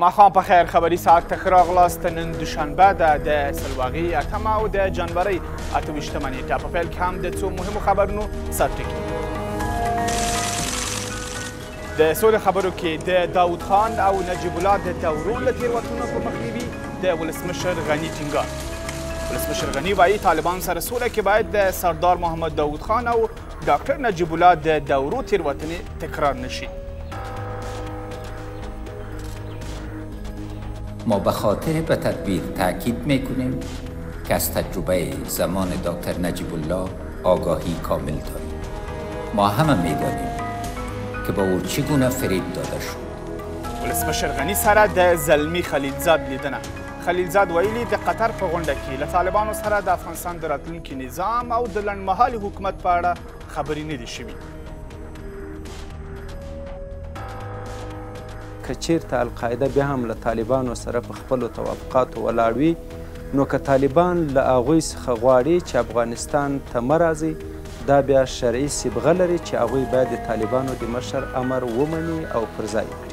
ماښام په خیر خبري ساعت ته ښه راغلاست. نن دوشنبه ده د سلواغي 8 او د جنورۍ 28 نیټه. په پیل کې هم د څو مهمو خبرونو سرټکي. د سولې خبرو کې د داود خان او نجیب الله د دورو له تېروتنو په مخنیوي د ولسمشر غني ټینګار. ولسمشر غني وایي طالبان سره سوله کې باید د سردار محمد داود خان او ډاکټر نجیب الله د دورو تېروتنې تکرار نشي. ما به خاطر به تدبیر تاکید میکنیم که از تجربه زمان دکتر نجیب الله آگاهی کامل داریم. ما همه میدانیم که با او چگونه فریب داده شد. ولسمشر غني سره د زلمی خلیلزاد لیدنه. خلیلزاد ویلي د قطر په غونډه کې له طالبانو سره د افغانستان د راتلونکي نظام او د لنډمهالي حکومت په اړه خبرې نه دي شوي. که چیرته القاعده بیا هم له طالبانو سره په خپلو توافقاتو ولاړ وي، نو که طالبان له هغوی څخه غواړي چې افغانستان ته مه راځي، دا بیا شرعي صبغه لري چې هغوی باید د طالبانو د مشر امر ومني او پر ځای کړي.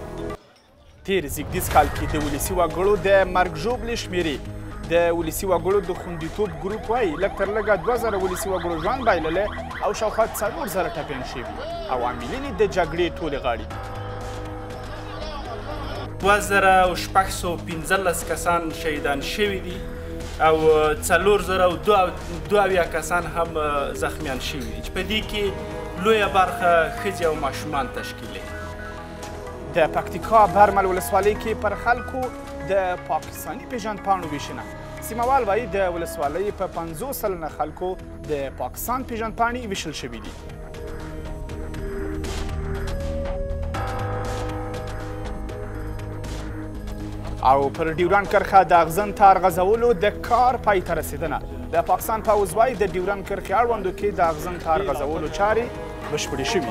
تیر زیږدیز کال کې د ولسي وګړو د مرګ ژوبلې شمېرې د ولسي وګړو د خوندیتوب ګروپ وایي لږ تر لږه 2000 ولسي وګړو ژوند بایللی او شاوخوا 4000 ټپیان شوي او عاملین یې د جګړې ټولې غاړې. 2615 کسان شهیدان شوي دي او 4022 کسان هم زخمیان شوي دي چې په دې کې لویه برخه ښځې او ماشومان تشکیلوي. د پکتیکا برمل ولسوالۍ کې پر خلکو د پاکستاني پیژندپاڼو ویشنه. سیمهوال وایي د ولسوالۍ په 50 سلنه خلکو د پاکستان پیژندپاڼې ویشل شوي دي. او پر ډیورند کرښه د اغزن تار غځولو د کار پای ته رسېدنه. د پاکستان پوځ وایي د ډیورند کرښې اړوندو کې د اغزن تار غځولو چارې بشپړې شوي دي.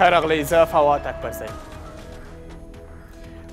خیر راغلی، زه فواد اکبرزی.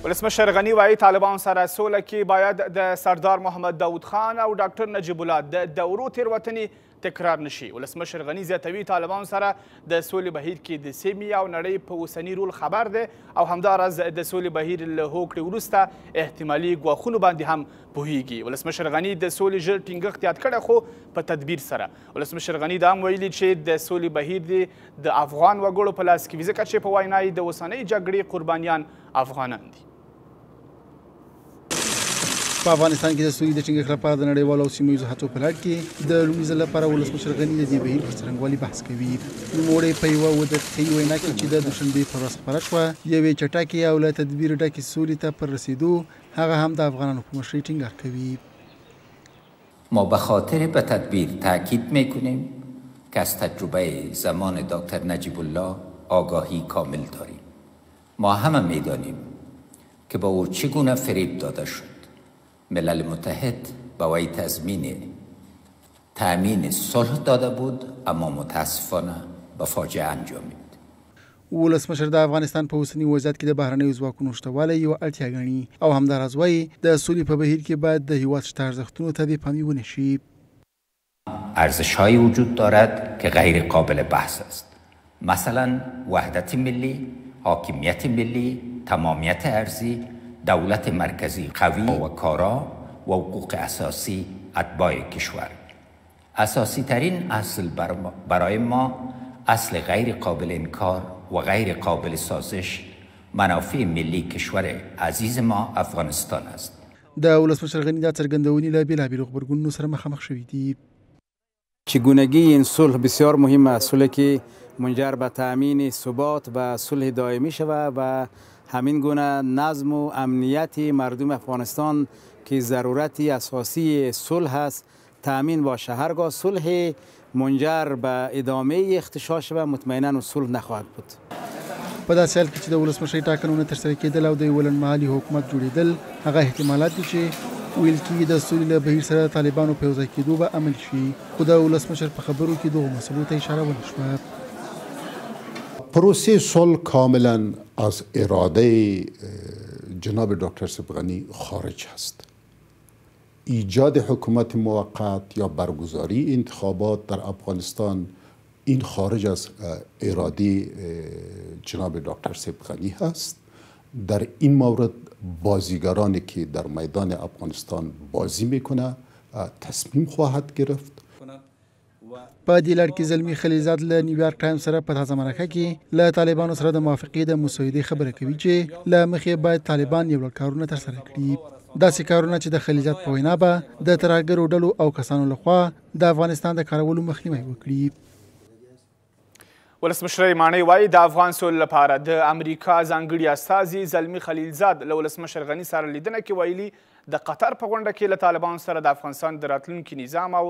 ولسمشر غني وایي طالبان سره سوله کې باید د سردار محمد داود خان او ډاکټر نجیب الله د دورو تېروتنې تکرار نشي. ولسمشر غني زیاتوي طالبان سره د سولې بهیر کې د سیمې او نړۍ په اوسني رول خبر دی او همداراز د سولې بهیر له هوکړې وروسته احتمالي ګواښونو باندې هم پوهیږي. ولسمشر غني د سولې ژر ټینګښت یاد کړی خو په تدبیر سره. ولسمشر غني دا هم ویلي چې د سولې بهیر دی د افغان وګړو په لاس کې وي ځکه چې په وینا یې د اوسنۍ جګړې قربانیان افغانان دي. په افغانستان کې د سولې د ټینګښت لپاره د نړیوالو او سیمه ییزو هڅو په لړ کې د لومړي ځل لپاره ولسمشر غني د دې بهیر پر څرنګوالي بحث کوي. نوموړی په یوه 2 دقیقې وینا کې چې د دوشنبې پر ورځ خپره شوه یوې چټکې او له تدبیر ډکې سولې ته پر رسېدو هغه هم د افغانانو په مشرۍ ټینګار کوي. ما به خاطر به تدبیر تاکید میکنیم که از تجربه زمان دکتر نجیب الله آگاهی کامل داریم. ما همه میدانیم که با او چگونه فریب داده شد. ملل متحد به وی تأمین صلح داده بود اما متاسفانه به فاجعه انجامید. ولسمشر د افغانستان په اوسني وضعیت کې د بهرنیو ځواکونو شتوالی یوه اړتیا ګڼي او همداراز وایي د سولې په بهیر کې باید د هیواد شته ارزښتونو ته بې پامي ونه شي. ارزش‌هایی وجود دارد که غیر قابل بحث است. مثلا وحدت ملی، حاکمیت ملی، تمامیت ارضی، دولت مرکزی قوی و کارا و حقوق اساسی اتباع کشور. اساسی ترین اصل برای ما اصل غیر قابل انکار و غیر قابل سازش منافع ملی کشور عزیز ما افغانستان است. د ولسمشر غني دا څرګندونې له بېلابېلو غبرګونونو سره مخامخ شوي دي. چگونگی این صلح بسیار مهم است، صلحی که منجر به تأمین ثبات و صلح دائمی شود و همین گونه نظم و امنیت مردم افغانستان که ضرورت اساسی صلح است تأمین باشه. هرگاه صلح منجر به ادامه اختشاش و مطمئنا صلح نخواهد بود. په داسې حال کې چې د ولسمشرۍ ټاکنو ترسره کېدل او د یو لنډمهالي حکومت جوړېدل هغه احتمالات دي چې ویل کېږي د سولې له بهیر سره د طالبانو په یوځای کېدو به عمل شي، خو د ولسمشر په خبرو کې دغو مسلو ته اشاره ونه شوه. پروسه صلح کاملا از اراده جناب دکتر غنی خارج است. ایجاد حکومت موقت یا برگزاری انتخابات در افغانستان این خارج از اراده جناب دکتر سبغنی هست. در این مورد بازیگرانی که در میدان افغانستان بازی میکنه تصمیم خواهد گرفت. په دې لړ کې زلمی خلیلزاد له نیویارک ټایمز سره په تازه مرکه کې له طالبانو سره د موافقې د مسودې خبره کوي چې له مخې باید طالبان یو ډول کارونه ترسره کړي. داسې کارونه چې د خلیلزاد په وینا به د ترهګرو ډلو او کسانو لخوا د افغانستان د کارولو مخنیوی وکړي. ولسمشر ماڼۍ وایي د افغان سولې لپاره د امریکا ځانګړي استازي زلمی خلیلزاد له ولسمشر غني سره لیدنه کې ویلي د قطر په غونډه کې له طالبانو سره د افغانستان د راتلونکي نظام او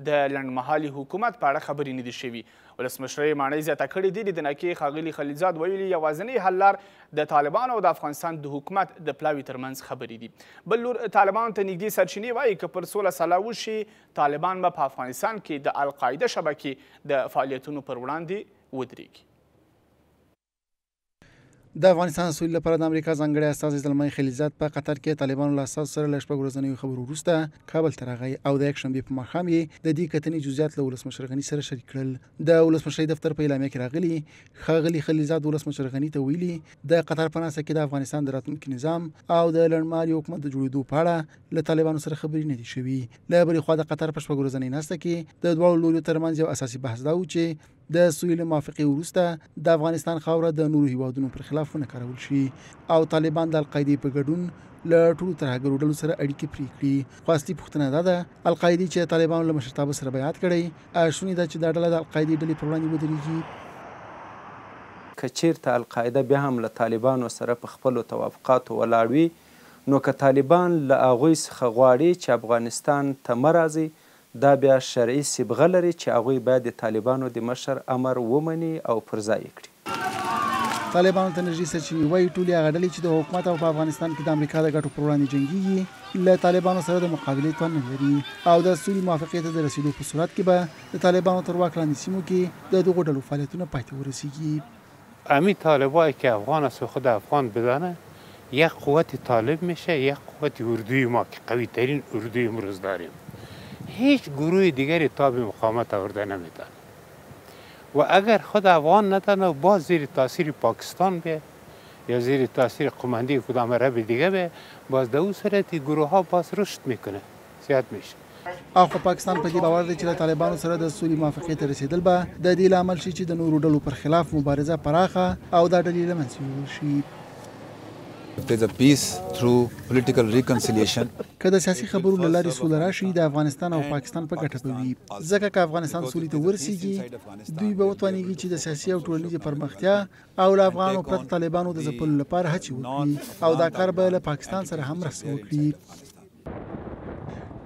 د لنډمهالي حکومت په اړه خبرې نه دي شوي. ولسمشر ماڼۍ زیاته کړې دي لیدنه کې ښاغلي خلیلزاد ویلي یوازینی حل لار د طالبانو او د افغانستان د حکومت د پلاوي ترمنځ خبرې دي. بل لور طالبانو ته نږدې سرچینې وایي که پر سوله سلا وشي طالبان به په افغانستان کې د القاعده شبکې د فعالیتونو پر وړاندې ودرېږي. د افغانستان سولې لپاره د امریکا ځانګړی استازی زلمی خلیلزاد په قطر کې طالبانو له استازو سره له شپږ ورځنیو خبرو وروسته کابل ته راغی او د یکشنبې په ماښام یې د دې کتنې جزئیات له ولسمشر غني سره شریک کړل. د ولسمشرۍ دفتر په اعلامیه کې راغلي ښاغلي خلیلزاد ولسمشر غني ته ویلي د قطر په ناسته کې د افغانستان د راتلونکي نظام او د لنډمهالي حکومت د جوړېدو په اړه له طالبانو سره خبرې نه دي شوي. له بلې خوا د قطر په شپږ ورځنۍ ناسته کې د دواړو لوریو ترمنځ یو اساسي بحث دا و چې د سولې له موافقې وروسته د افغانستان خاوره د نورو هیوادونو پر خلاف ونه کارول شي او طالبان د القاعدې په ګډون له ټولو ترهګرو ډلو سره اړیکې پرې کړي. خو اصلي پوښتنه دا ده القاعدې چې طالبانو له مشرتابه سره بیعت کړی شونې ده چې دا ډله د القاعدې ډلې پر وړاندې ودرېږي. که چیرته القاعده بیا هم له طالبانو سره په خپلو توافقاتو ولاړ وي نو که طالبان له هغوی څخه غواړي چې افغانستان ته مه راځي دا بیا شرعي صبغه لري چې هغوی باید د طالبانو د مشر امر ومني او پر ځای یې کړي. طالبانو ته انرژي سرچینې وایي ټولې هغه ډلې چې د حکومت او په افغانستان کې د امریکا د ګټو پر وړاندې جنګیږي له طالبانو سره د مقابلې توان نه لري او د سولې موافقې ته د رسیدو په صورت کې به د طالبانو تر واک لاندې سیمو کې د دغو ډلو فعالیتونه پای ته ورسیږي. همین طالبایی که افغان است و خود افغان بدانه یک قوت طالب میشه، یک قوت اردوی ما که قوی ترین اردوی امروز داریم. هیچ گروه دیگری تاب مقاومت آورده نمیتونه و اگر خود افغان نتونه باز زیر تاثیر پاکستان بیه یا زیر تاثیر قماندی کدام عرب دیگه بیه باز در اون صورت گروه ها باز رشد میکنه، زیاد میشه. خو پاکستان په دې باور دی چې د طالبانو سره د سولې موافقې ته رسیدل به د دې لامل شي چې د نورو ډلو پر خلاف مبارزه پراخه او دا ډلې له منځه یوړل شي. If there's a peace through political reconciliation. که د سیاسي خبرو له لارې سوله راشي د افغانستان او پاکستان په ګټه به وي ځکه که افغانستان سولې ته ورسیږي دوی به وتوانیږي چې د سیاسي او ټولنیزې پرمختیا او له افغانو پرته طالبانو د ځپلو لپاره هڅې وکړي او دا کار به له پاکستان سره هم مرسته وکړي.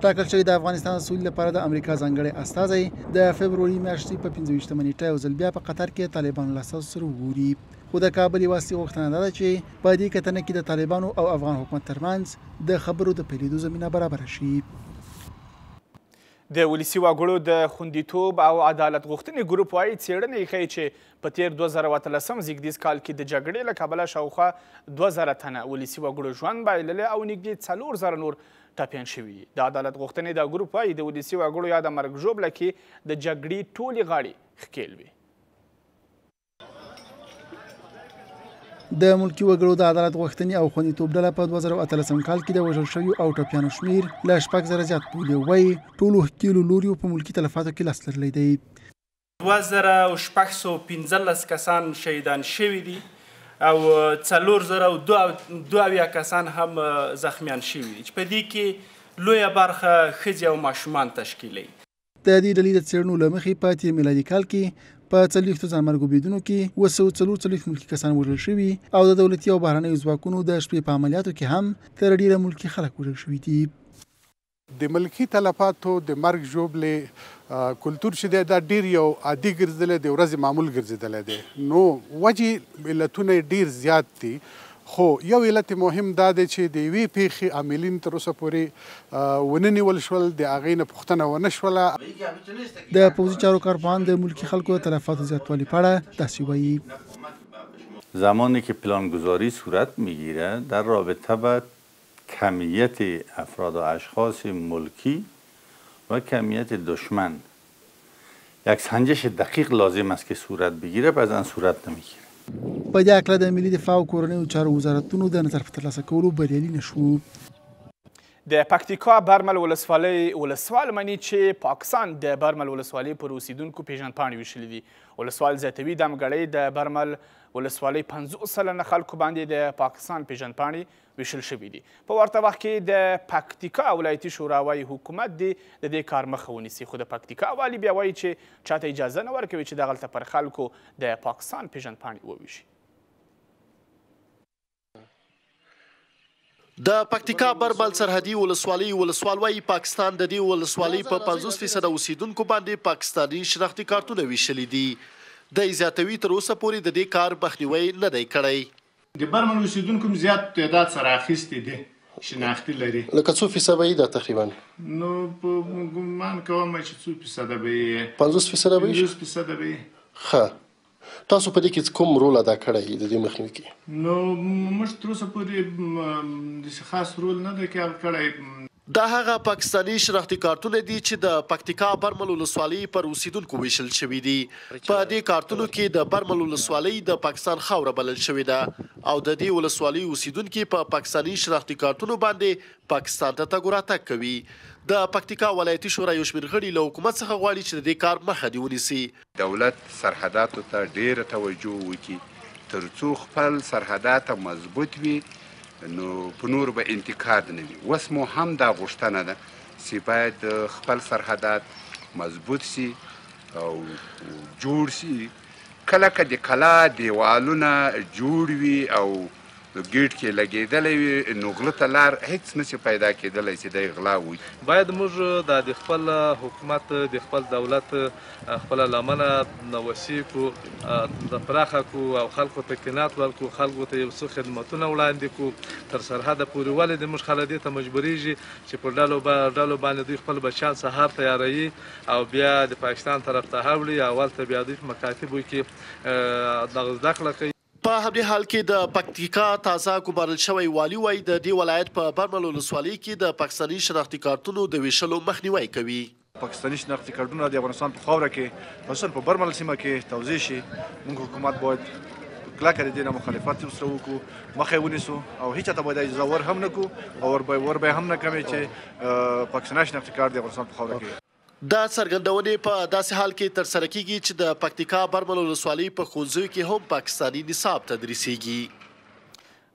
ټاکل شوی د افغانستان سولې لپاره د امریکا ځانګړی استازی د فبروري میاشتې په 25 نیټه یو ځل بیا په قطر کې طالبانو له استازو سره وګوري. خو د کابل یوه اصلي غوښتنه دا ده چې په دې کتنه کې د طالبانو او افغان حکومت ترمنځ د خبرو د پیلېدو زمینه برابره شي. د ولسي وګړو د خوندیتوب او عدالت غوښتنې ګروپ وایي څېړنې ښیي چې په تېر 2013 زیږدیز کال کې د جګړې له کبله شاوخوا 2000 تنه ولسي وګړو ژوند بایللی او نږدې 4000 نور ټپیان شوي دي. د عدالت غوښتنې دا ګروپ وایي د ولسي وګړو یا د مرګ ژوبله کې د جګړې ټولې غاړې ښکېل وي. د ملکي وګړو د عدالت غوښتنې او خوندیتوب ډله په 2013 کال کې د وژل شویو او ټپیانو شمیر له 6000 زیات بولي وایي ټولو ښکېلو لوریو په ملکي تلفاتو کې لاس لرلی دی. 2615 کسان شهیدان شوي دي او 4022 کسان هم زخمیان شوي دي چې په دې کې لویه برخه ښځې او ماشومان تشکیلوي. د دې ډلې د څېړنو له مخې په تېر میلادي کال کې په 40 ځانمرګو بریدونو کې 244 ملکي کسان وژل شوي او د دولتي او بهرنیو ځواکونو د شپې په عملیاتو کې هم تر ډېره ملکي خلک وژل شوي دي. د ملکي تلفاتو د مرګ ژوبلې کلتور چې دی دا ډېر یو عادي ګرځېدلی د ورځې معمول ګرځېدلی دی نو وجې علتونه یې ډېر زیات دي خو یو علت مهم دا دی چې د یوې پیښې عاملین تر اوسه پورې ونه نیول شول د هغې نه پوښتنه ونه شوله. د پوځي چارو کارپوهان د ملکي خلکو د تلفاتو زیاتوالي په اړه داسې وایي زمانی که پلانگذاری صورت میگیره در رابطه با کمیت افراد و اشخاص ملکی و کمیت دشمن یک سنجش دقیق لازم است که صورت بگیره، بعضا صورت نمیگیره. په دې اکله د ملي دفاع او کورنیو چارو وزارتونو د نظر په ترلاسه کولو بریالي نه شو. د پکتیکا برمل ولسوالۍ ولسوال مني چې پاکستان د برمل ولسوالۍ پر اوسیدونکو پیژندپاڼې ویشلې دي. ولسوال زیاتوي د همګړۍ د برمل ولسوالۍ 50 سلنه خلکو باندې د پاکستان پیژندپاڼې ویشل شوي دي. په ورته وخت کې د پکتیکا ولایتي شورا وایي حکومت دې د دې کار مخه ونیسي، خو د پکتیکا والي بیا وایي چې چاته اجازه نه ورکوي چې دغلته پر خلکو د پاکستان پیژندپاڼې وویشي. د پکتیکا برمل سرحدي ولسوالۍ ولسوال وایي پاکستان د دې ولسوالۍ په 50% اوسیدونکو باندې پاکستاني شناختي کارتونه ویشلي دي. د زیاتوي تر اوسه پورې د دې کار مخنیوی نه دی کړی. د برمل اوسیدونکو زیات تعداد سره اخیستی دي شناختی لري. لکه څو فیصده به دا تقریبا؟ نو په ګمان کوم چې څو فیصده به 50% به 50% به. ښه، تاسو په دې کې کوم رول ادا کړی د دې مخنیوي کې؟ نو موږ تر اوسه پورې د خاص رول نه دی کړی. دا هغه پاکستاني شناختي کارتونه دي چې د پکتیکا برمل ولسوالۍ پر اوسیدونکو ویشل شوي دي. په دې کارتونو کې د برمل ولسوالۍ د پاکستان خاوره بلل شوې ده او د دې ولسوالۍ اوسیدونکي په پاکستاني شناختي کارتونو باندې پاکستان ته تګ راتګ کوي. د پکتیکا ولایتي شورا یو شمېر غړي له حکومت څخه غواړي چې د دې کار مخه دې ونیسي. دولت سرحداتو ته ډېره توجه وکړي تر څو خپل سرحدات مضبوط وي، نو په نور به انتقاد نه وي. اوس مو هم دا غوښتنه ده چې باید خپل سرحدات مضبوط سي او جوړ سي. کله که د کلا دیوالونه جوړ وي او ګیټ کې لګېدلی وي، نو غله ته لار هیڅ نشي پیدا کېدلی چې دی غلا وي. باید موږ د خپل حکومت د خپل دولت خپله لمنه وسیع کړو، د پراخه کړو او خلکو ته قناعت ورکړو، خلکو ته یو څه خدمتونه وړاندې کړو تر سرحده پورې. ولې د موږ خلک دې ته مجبورېږي چې په ډلو باندې دوی خپل بچیان سهار تیاروي او بیا د پاکستان طرف ته اوړي، اول ته بیا دوی په مکاتبو کې دغه زده کړه کوي. په همدې حال کې د پکتیکا تازه ګمارل شوی والي وایي د دې ولایت په برمل ولسوالۍ کې د پاکستاني شناختي کارتونو د ویشلو مخنیوی کوي. پاکستاني شناختي کارتونه د افغانستان په خاوره کې خصوصا په برمل سیمه کې توزیع شي. موږ حکومت باید کلکه د دې نه مخالفت ورسره وکړو، مخه یې ونیسو او هیچا ته باید اجازه ور هم نه کړو او ور به هم نه کوي چې پاکستاني شناختي کارت د افغانستان په خاوره کې. دا څرګندونې په داسې حال کې ترسره کیږي چې د پکتیکا برمل ولسوالۍ په ښوونځیو کې هم پاکستاني نصاب تدریسیږي.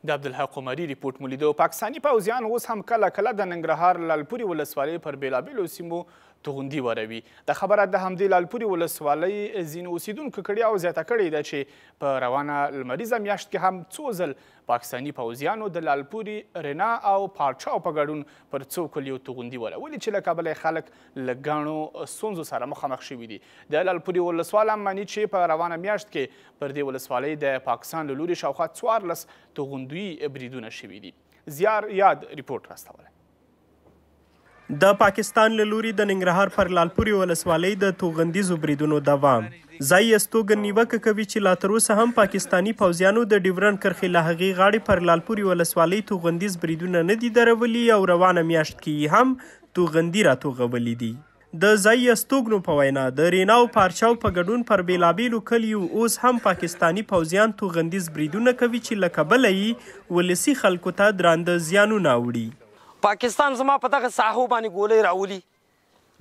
د عبدالحق عمري ریپورټ مو لیدو. پاکستاني پوځیان اوس هم کله کله د ننګرهار لالپورې ولسوالۍ پر بېلابېلو سیمو توغندي وروي. دا خبره د همدې لالپورې ولسوالۍ ځینو اوسیدونکو کړې او زیاته کړې ده چې په روانه لمریزه میاشت کې هم څو ځل پاکستاني پوځیانو د لالپورې، رنا او پارچاو په ګډون پر څو کلیو توغندي وروي چې له کبله خلک له ګڼو ستونزو سره مخامخ شوي دي. د لالپورې ولسوال هم مني چې په روانه میاشت کې پر دې ولسوالۍ د پاکستان له لوري شاوخوا 14 توغندي بریدونه شوي دي. زیار یاد ریپورټ راستولی. د پاکستان له لوري د ننګرهار پر لالپورې ولسوالۍ د توغندیزو بریدونو دوام. ځایي استوګن نیوکه کوي چې لا تر اوسه هم پاکستاني پوځیانو د ډیورنډ کرښې له هغې غاړې پر لالپورې ولسوالۍ توغندیز بریدونه نه دي درولي او روانه میاشت کې هم توغندي راټوغولي دي. د ځایي استوګنو په وینا د رینا او پارچاو په ګډون پر بېلابېلو کلیو اوس هم پاکستاني پوځیان توغندیز بریدونه کوي چې له کبله یې ولسي خلکو ته درانده زیانونه اوړي. پاکستان زما په دغه ساحو باندې ګولۍ راولي،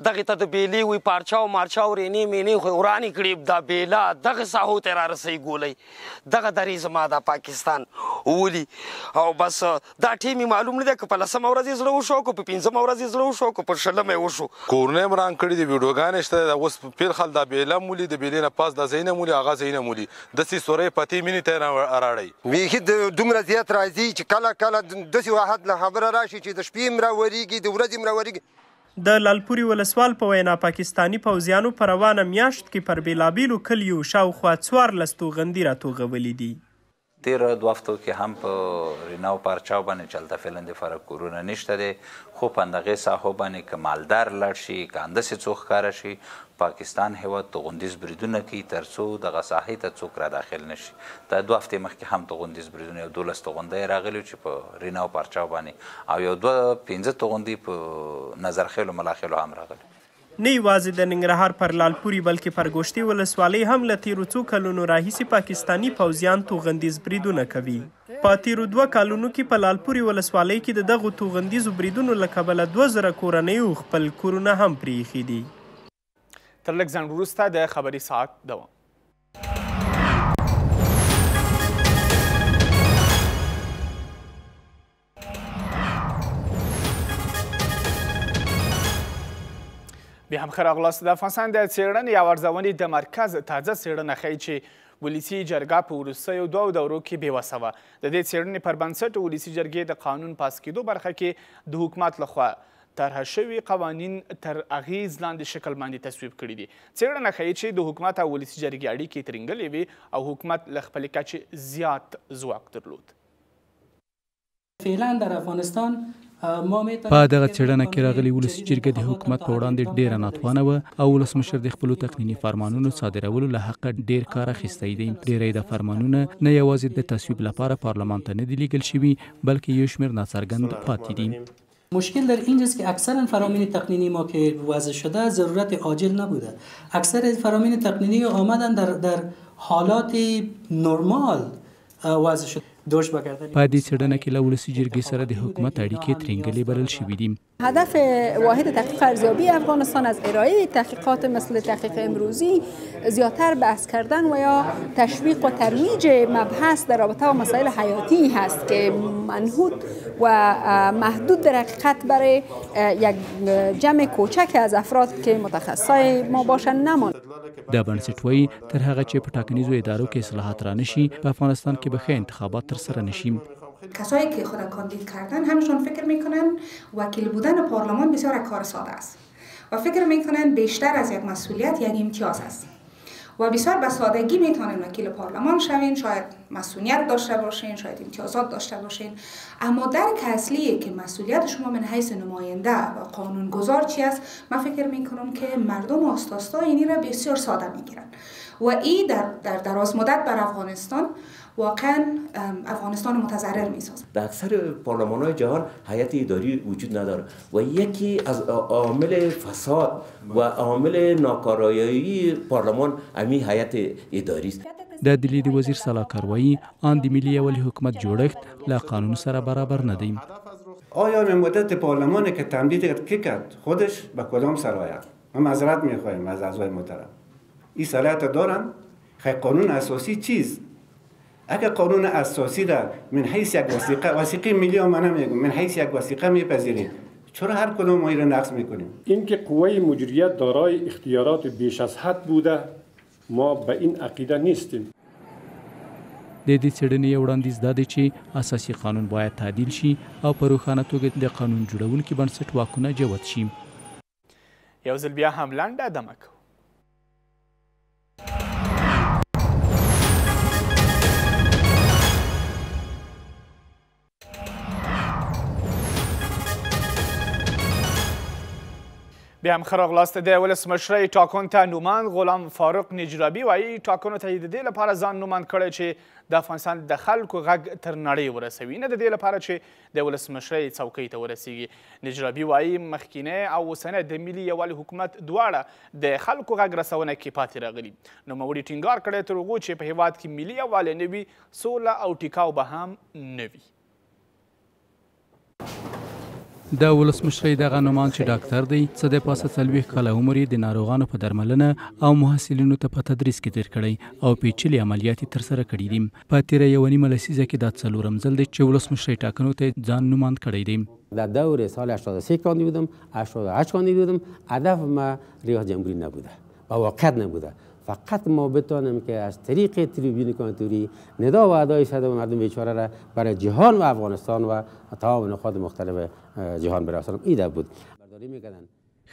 دغې ته د بیلې وي پارچاو مارچاو رینې مینې خو ورانې کړي، دا بیله دغه ساحو ته را رسوي ګولۍ. دغه درې زما دا پاکستان ولي او بس دا ټیم یې معلوم نه دی که په 10مه ورځ یې زړه وشو که په 5مه ورځ یې زړه وشو که په 20مه یې وشو. کورونه یې وران کړي دي، ویډیوګانې شته. اوس فیل خل دا بیله مولي، د بیلې نه پاس دا ځایونه مولي، هغه ځایونه مولي، داسې سورۍ پتې مینې ته یې راړئ. بیخي دومره زیات راځي چې کله کله داسې واحد له خبره راشي چې د شپې هم راورېږي د ورځې هم راورېږي. د لالپورې ولسوال په وینا پاکستاني پوځیانو په روانه میاشت کې پر بېلابېلو کلیو شاوخوا 14 توغندي راټوغولي دي. تېره 2 هفتو کې هم په رینا او پارچاو باندې چې هلته فعلا د فرق کورونه نشته دی، خو په همدغې ساحو باندې که مالدار لاړ شي که همداسې څوک ښکاره شي، پاکستان هیواد توغندیز بریدونه کوي تر څو دغه ساحې ته څوک را داخل نشي. دا 2 هفتې مخکې هم توغندیز بریدونه یو 12 توغندۍ راغلي چې په رینا او پارچاو باندې او یو 2-5 توغندي په نظرخیلو ملاخیلو هم راغلي. نه یوازې د ننګرهار پر لالپوري بلکې فرګوشتي ولسوالۍ هم له تیرو څو کلونو راهیسې پاکستاني پوځیان توغندیز بریدونه کوي. په تیرو 2 کلونو کې په لالپوري ولسوالۍ کې د دغو توغندیزو بریدونو له کبله 2000 کورنیو خپل کورونه هم پرېښي دي. تر لږ ځنډ وروسته د خبري ساعت دوام. بیا هم ښه راغلاست. د افغانستان د څېړنې او ارزونې د مرکز تازه څېړنه ښیي چې ولسي جرګه په وروستیو 2 دورو کې بېوسه وه. د دې څېړنې پر بنسټ ولسي جرګې د قانون پاس کېدو برخه کې د حکومت لخوا طرحه شوي قوانین تر اغیز لاندې شکل باندې تصویب کړي دي. څېړنه ښیي چې د حکومت او ولسي جرګې اړیکې ترنګلې وې او حکومت له خپلې کچې زیات ځواک درلود. فعلا در افغانستان په دغه څېړنه کې راغلي ولسي جرګه د حکومت په وړاندې ډېره ناتوانه وه او ولسمشر د خپلو تقنیني فرمانونو صادرولو له حقه ډېر کار اخیستی دی. ډېری د فرمانونه نه یوازې د تصویب لپاره پارلمان ته نه دي لیږل شوي بلکې یو شمېر ناڅرګند پاتې دي. مشکل در اینجاست که اکثر فرامین تقنینی ما که وضع شده ضرورت عاجل نبوده. اکثر فرامین تقنینی آمدن در حالات نرمال وضع شده. په دې څېړنه کې له ولسي جرګې سره د حکومت اړیکې ترنګلې بلل شوي دي. هدف واحد تحقیق ارزیابی افغانستان از ارائه تحقیقات مثل تحقیق امروزی زیادتر بحث کردن و یا تشویق و ترویج مبحث در رابطه با مسائل حیاتی هست که منحوت و محدود در حقیقت برای یک جمع کوچک از افراد که متخصصای ما باشن نماند. دا بنسټ وایي تر هغه چې په ټاکنیزو ادارو کې اصلاحات رانشي په افغانستان کې به ښه انتخابات ترسره نشي. کسایی که خود کاندید کردن همشون فکر میکنن وکیل بودن پارلمان بسیار کار ساده است و فکر میکنن بیشتر از یک مسئولیت یک امتیاز است و بسیار به سادگی میتونن وکیل پارلمان شوین، شاید مسئولیت داشته باشین، شاید امتیازات داشته باشین، اما درک اصلی که مسئولیت شما من حیث نماینده و قانونگذار چی است، من فکر میکنم که مردم آستاستا اینی را بسیار ساده میگیرن و این در دراز مدت بر افغانستان واقعا افغانستان متضرر میسازه. در اکثر پارلمان‌های جهان هیئت اداری وجود نداره و یکی از عوامل فساد و عامل ناکارایی پارلمان همین هیئت اداری است. د دلی د وزیر سلاکار وایي آن د ملي یوالي حکومت جوړښت له قانون سره برابر نه دی. آیا مدت پارلمانی که تمدید کرد خودش به کدام صلاحیت؟ ما معذرت می‌خواهیم از اعضای محترم. این صلاحیت دارن؟ خیر قانون اساسی چیست؟ اگر قانون اساسی را من حیث یک وثیقه ملی ما نمیگم، من حیث یک وثیقه میپذیریم، چرا هر کدوم ما را نقض میکنیم؟ اینکه قوه مجریت دارای اختیارات بیش از حد بوده ما به این عقیده نیستیم. د دې څېړنې وړاندیز دا دی چې اساسي قانون باید تعدیل شي او په روښانه توګه د قانون جوړونکي بنسټ واکونه جوت شي. یو ځل بیا هم لنډه دمه کوو. بیا هم ښه راغلاست. د ولسمشرۍ ټاکنو ته نوماند غلام فاروق نجرابي وایي ټاکنو ته یې د دې لپاره ځان نوماند کړی چې د افغانستان د خلکو غږ تر نړۍ ورسوي، نه د دې لپاره چې د ولسمشرۍ څوکۍ ته ورسیږي. نجرابي وایي مخکینی او اوسنی د ملي یووالي حکومت دواړه د خلکو غږ رسونه کې پاتې راغلي. نوموړي ټینګار کړی تر هغو چې په هېواد کې ملي یووالی نه وي سوله او ټیکاو به هم نه وي. د ولسمشرۍ دغه نوماند چې ډاکټر دی څه د پاسه 40 کاله عمر یې د ناروغانو په درملنه او محصلینو ته په تدریس کې تیر کړی او پیچلي عملیات یې ترسره کړي دي. په تیره یوه نیمه لسیزه کې دا څلورم ځل دی چې ولسمشرۍ ټاکنو ته ځان نوماند کړی دی. در دور سال 83 کاندید بودم، 88 کاندید بودم. هدف ما ریاست جمهوری نبوده و واقعیت نبوده، فقط ما بتوانیم که از طریق تریبیون کانتوری ندا و ادای صدای مردم بیچاره را برای جهان و افغانستان و تمام نقاط مختلف جهان برسانم. ایده بود.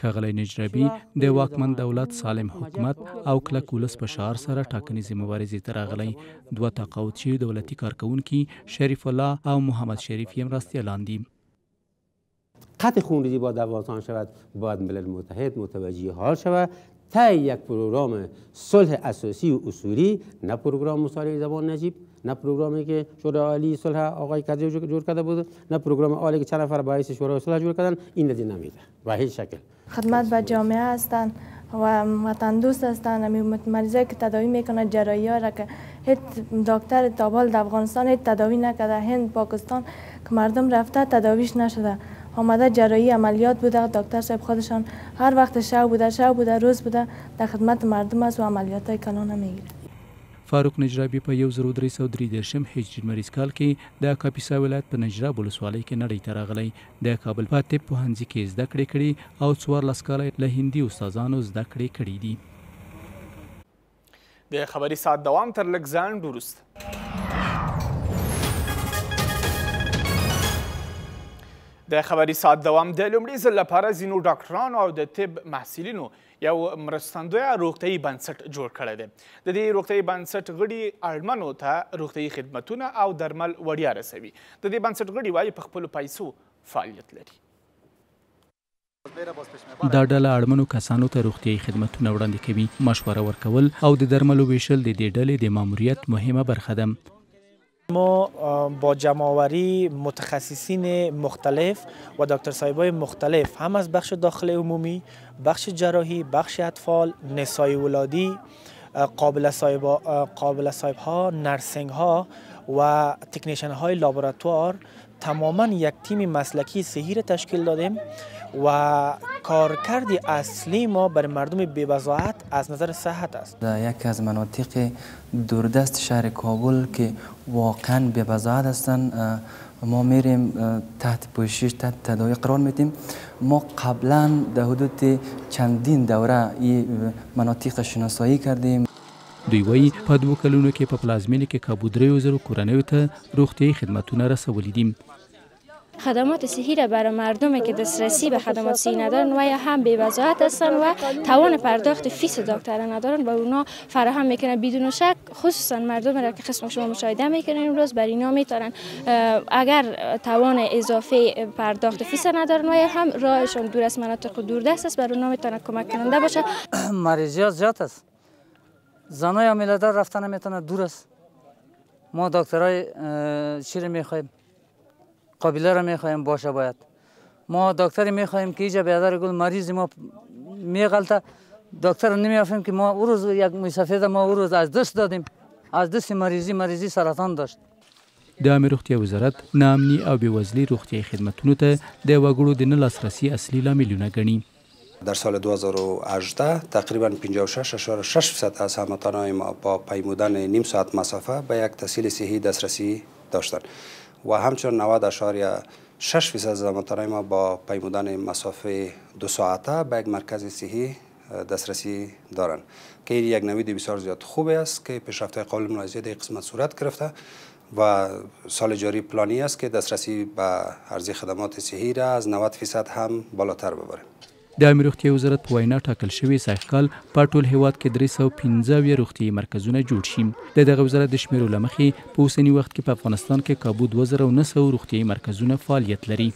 ښاغلی نجرابي د واکمن دولت سالم حکومت او کلک ولس په شعار سره ټاکنیزې مبارزې ته راغلی. 2 تقاعد شوي دولتي کارکوونکي شریف الله او محمد شریف یې مرستیالان دي. قطع خونریزی باید افغانستان شود، باید ملل متحد متوجه حال شود طی یک پروگرام صلح اساسی و اصولی، نه پروگرام مصالحه زبان نجیب، نه پروگرامی که شورای عالی صلح آقای کدری جور کرده بود، نه پروگرام عالی که چند نفر باعث شورای صلح جور کردن، این نتیجه نمیده به هیچ شکل. خدمت به جامعه هستند و وطن دوست هستند. مریضایی که تداوی میکنند جراحی ها را که هیچ دکتر تابال در افغانستان هیچ تداوی نکرده، هند پاکستان که مردم رفته تداویش نشده، آمده جراحی عملیات بوده، دکتر صاحب خودشان هر وقت شب بوده روز بوده در خدمت مردم است و عملیات های کلان میگیره. فاروق نجرابی په 1333 هجري لمریز کال کې د کاپیسا ولایت په نجراب ولسوالۍ کې نړۍ ته راغلی. د کابل په طب پوهنځي کې زده کړې کړې او 14 کاله له هندي استادانو زده کړې کړې دي. د خبري ساعت دوام تر لږ ځنډ وروسته. د خبري ساعت دوام د لومړي ځل لپاره ځینو ډاکټرانو او د طب محصلینو یو مرستندویه روغتیایي بنسټ جوړ کړی دی. د دې روغتیایي بنسټ غړي اړمنو ته روغتیایي خدمتونه او درمل وړیا رسوي. د دې بنسټ غړي وایي په خپلو پیسو فعالیت لري. دا ډله اړمنو کسانو ته روغتیایي خدمتونه وړاندې کوي. مشوره ورکول او د درملو ویشل د دې ډلې د ماموریت مهمه برخه ده. ما با جمع‌آوری متخصصین مختلف و دکتر صاحبای مختلف هم از بخش داخل عمومی، بخش جراحی، بخش اطفال، نسای ولادی، قابل صاحب‌ها، نرسینگ ها و تکنیشن های لابراتوار تماما یک تیم مسلکی صحی را تشکیل دادیم و کارکرد اصلی ما برای مردم بی‌وضاحت از نظر صحت است. یکی از مناطق دوردست شهر کابل که واقعا بی‌وضاحت هستند ما میریم تحت پوشش تحت تداوی قرار میدیم. ما قبلا در حدود چندین دوره این مناطق شناسایی کردیم. دوی وایي په 2 کلونو کې په پلازمینه کې کابو 3000 کورنیو ته روغتیایي خدمتونه رسولي دي. خدمات صحی را برای مردمی که دسترسی به خدمات صحی ندارند و یا هم بی‌وضاحت هستند و توان پرداخت فیس دکتر ندارند و اونا فراهم میکنن بدون شک، خصوصا مردم را که قسم شما مشاهده میکنین امروز برای اینا میتونن اگر توان اضافه پرداخت فیس ندارند و یا هم راهشون دور از مناطق دوردست است برای اونا میتونن کمک کننده باشه. مریضیات زیاد است. زنای حامله‌دار رفتن نمیتونه دور است. ما دکترای چی رو میخوایم؟ قابله را میخوایم باشه. باید ما دکتری میخوایم که اینجا بیادر گل مریض ما میغلطه دکتر نمیافیم که ما او روز یک مسافر ما او روز از دست دادیم، از دست مریضی سرطان داشت. د عامه روغتیا وزارت ناامني او بېوزلي روغتیایي خدمتونو ته د وګړو د نه لاسرسي اصلي لاملونه ګڼي. در سال 2018 تقریبا 56.6% از هموطنان ما با پیمودن نیم ساعت مسافه به یک تحصیل صحی دسترسی داشتند و همچنین 90.6% از هموطنان ما با پیمودن مسافه 2 ساعته به یک مرکز صحی دسترسی دارند که این یک نوید بسیار زیاد خوبی است که پیشرفت‌های قابل ملاحظه در قسمت صورت گرفته و سال جاری پلانی است که دسترسی به عرضه خدمات صحی را از 90% هم بالاتر ببریم. د عامه روغتیا وزارت په وینا ټاکل شوی سږکال په ټول هیواد کې 315 روغتیایي مرکزونه جوړ شي. د دغه وزارت د شمیرو له مخې په اوسني وخت کې په افغانستان کې کابو 2900 روغتیایي مرکزونه فعالیت لري.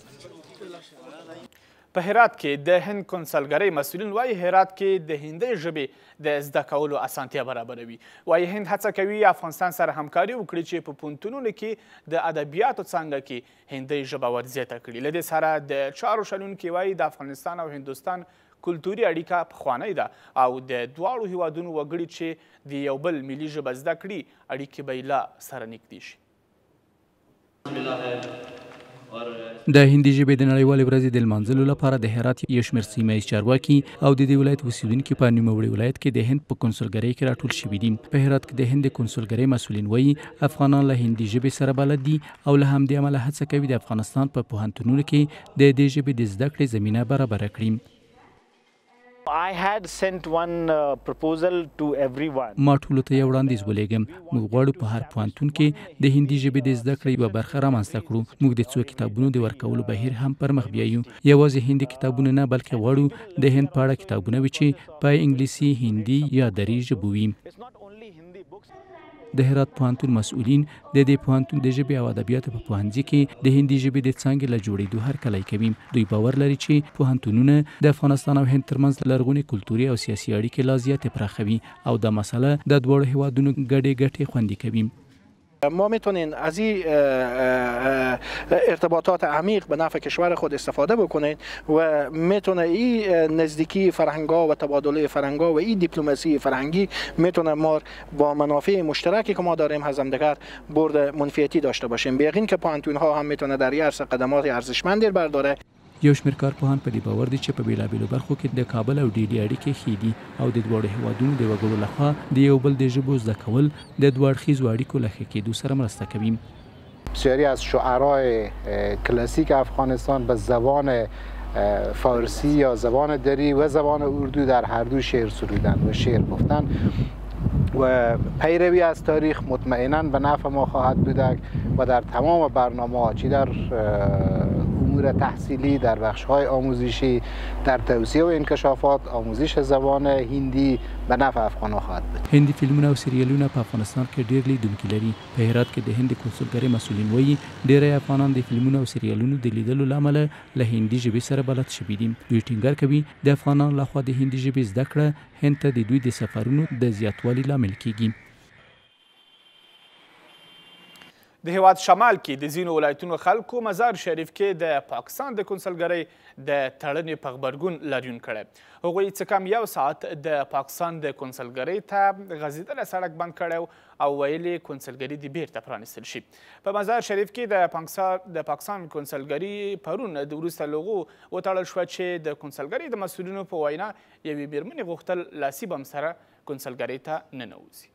په هرات کې د هند کنسلګرۍ مسؤلین وایي هرات کې د هندۍ ژبې د زده کولو اسانتیا برابروي. وایي هند هڅه کوي افغانستان سره همکاري وکړي چې په پوهنتونونو کې د ادبیاتو څانګه کې هندۍ ژبه ورزیاته کړي. له دې سره د چارو شنونکي وایي د افغانستان او هندوستان کلتوري اړیکه پخوانۍ ده او د دواړو هیوادونو وګړي چې د یو بل ملي ژبه زده کړي اړیکې به یې لا سره نږدې شي. د هندي ژبې د نړیوالې ورځې د لمانځلو لپاره د هرات یو شمېر سیمه ییز چارواکي او د دې ولایت اوسیدونکي په نوموړي ولایت کې د هند په کنسولګرۍ کې راټول شوي دي. په هرات کې د هند د کنسولګرۍ مسؤلین وایي افغانان له هندي ژبې سره بلد دي او له همدې امله هڅه کوي د افغانستان په پوهنتونونو کې د دې ژبې د زده کړې زمینه برابره کړي. ما ټولو ته یو وړاندیز ولېږم. موږ غواړو په هر پوهنتون کې د هندي ژبې د زده کړې یوه برخه رامنځته کړو. موږ د څو کتابونو د ورکولو بهیر هم پر مخ بیایو. یوازې هندي کتابونه نه بلکې غواړو د هند په اړه کتابونه وي چې په انګلیسي، هندي یا دري ژبو وي. د هرات پوهنتون مسؤلین د دې پوهنتون د ژبې او ادبیاتو په پوهنځي کې د هندي ژبې د څانګې له جوړېدو هرکلی کوي. دوی باور لري چې پوهنتونونه د افغانستان او هند ترمنځ لرغونې کلتوري او سیاسي اړیکې لا زیاتې پراخوي او دا مسئله د دواړو هیوادونو ګډې ګټې خوندي کوي. ما میتونین از این ارتباطات عمیق به نفع کشور خود استفاده بکنین و میتونه این نزدیکی فرهنگ‌ها و تبادل فرهنگ‌ها و این دیپلماسی فرهنگی میتونه ما با منافع مشترکی که ما داریم از همدیگر برد منفعتی داشته باشیم. به یقین که پوهنتون‌ها هم میتونه در این عرصه قدمات ارزشمندی برداره. یو شمېر کارپوهان په دې باور دي چې په بیلابیلو برخو کې د کابل او ډیلي اړیکې ښې دي او د دواړو هیوادونو د وګړو لخوا د یو بل د ژبو زده کول د دوه اړخیزو اړیکو له ښه کېدو سره مرسته کوي. بسیاری از شعرای کلاسیک افغانستان به زبان فارسی یا زبان دری و زبان اردو در هر دو شعر سرودند و شعر گفتند و پیروی از تاریخ مطمئنا به نفع ما خواهد بود و در تمام برنامه‌ها چی در امور تحصیلی، در بخش‌های آموزشی، در توسعه و انکشافات آموزش زبان هندی به نفع افغان‌ها خواهد بود. هندي فلمونه او سریالونه په افغانستان کې ډېر لیدونکي لري. په هرات کې د هند کنسولګرۍ مسؤلین وایي ډېری افغانان د فلمونو او سریالونو د لیدلو له امله له هندي ژبې سره بلد شوي دي. دوی ټینګار کوي د افغانانو لخوا د هندي ژبې زده کړه هند ته د دوی د سفرونو د زیاتوالي لامل کیږي. د هیواد شمال کې د ځینو ولایتونو خلکو مزار شریف کې د پاکستان د کنسولګرۍ د تړنې په غبرګون لاریون کړی. هغوی څه کم یو ساعت د پاکستان د کنسولګرۍ ته غځېدلی سړک بند کړی او ویل یې کنسولګري دې بیرته پرانیستل شي. په مزار شریف کې د پاکستان کنسولګري پرون د وروسته له هغو وتړل شوه چې د کنسولګرۍ د مسؤلینو په وینا یوې مېرمنې غوښتل لاسي بم سره کنسولګرۍ ته ننوځي.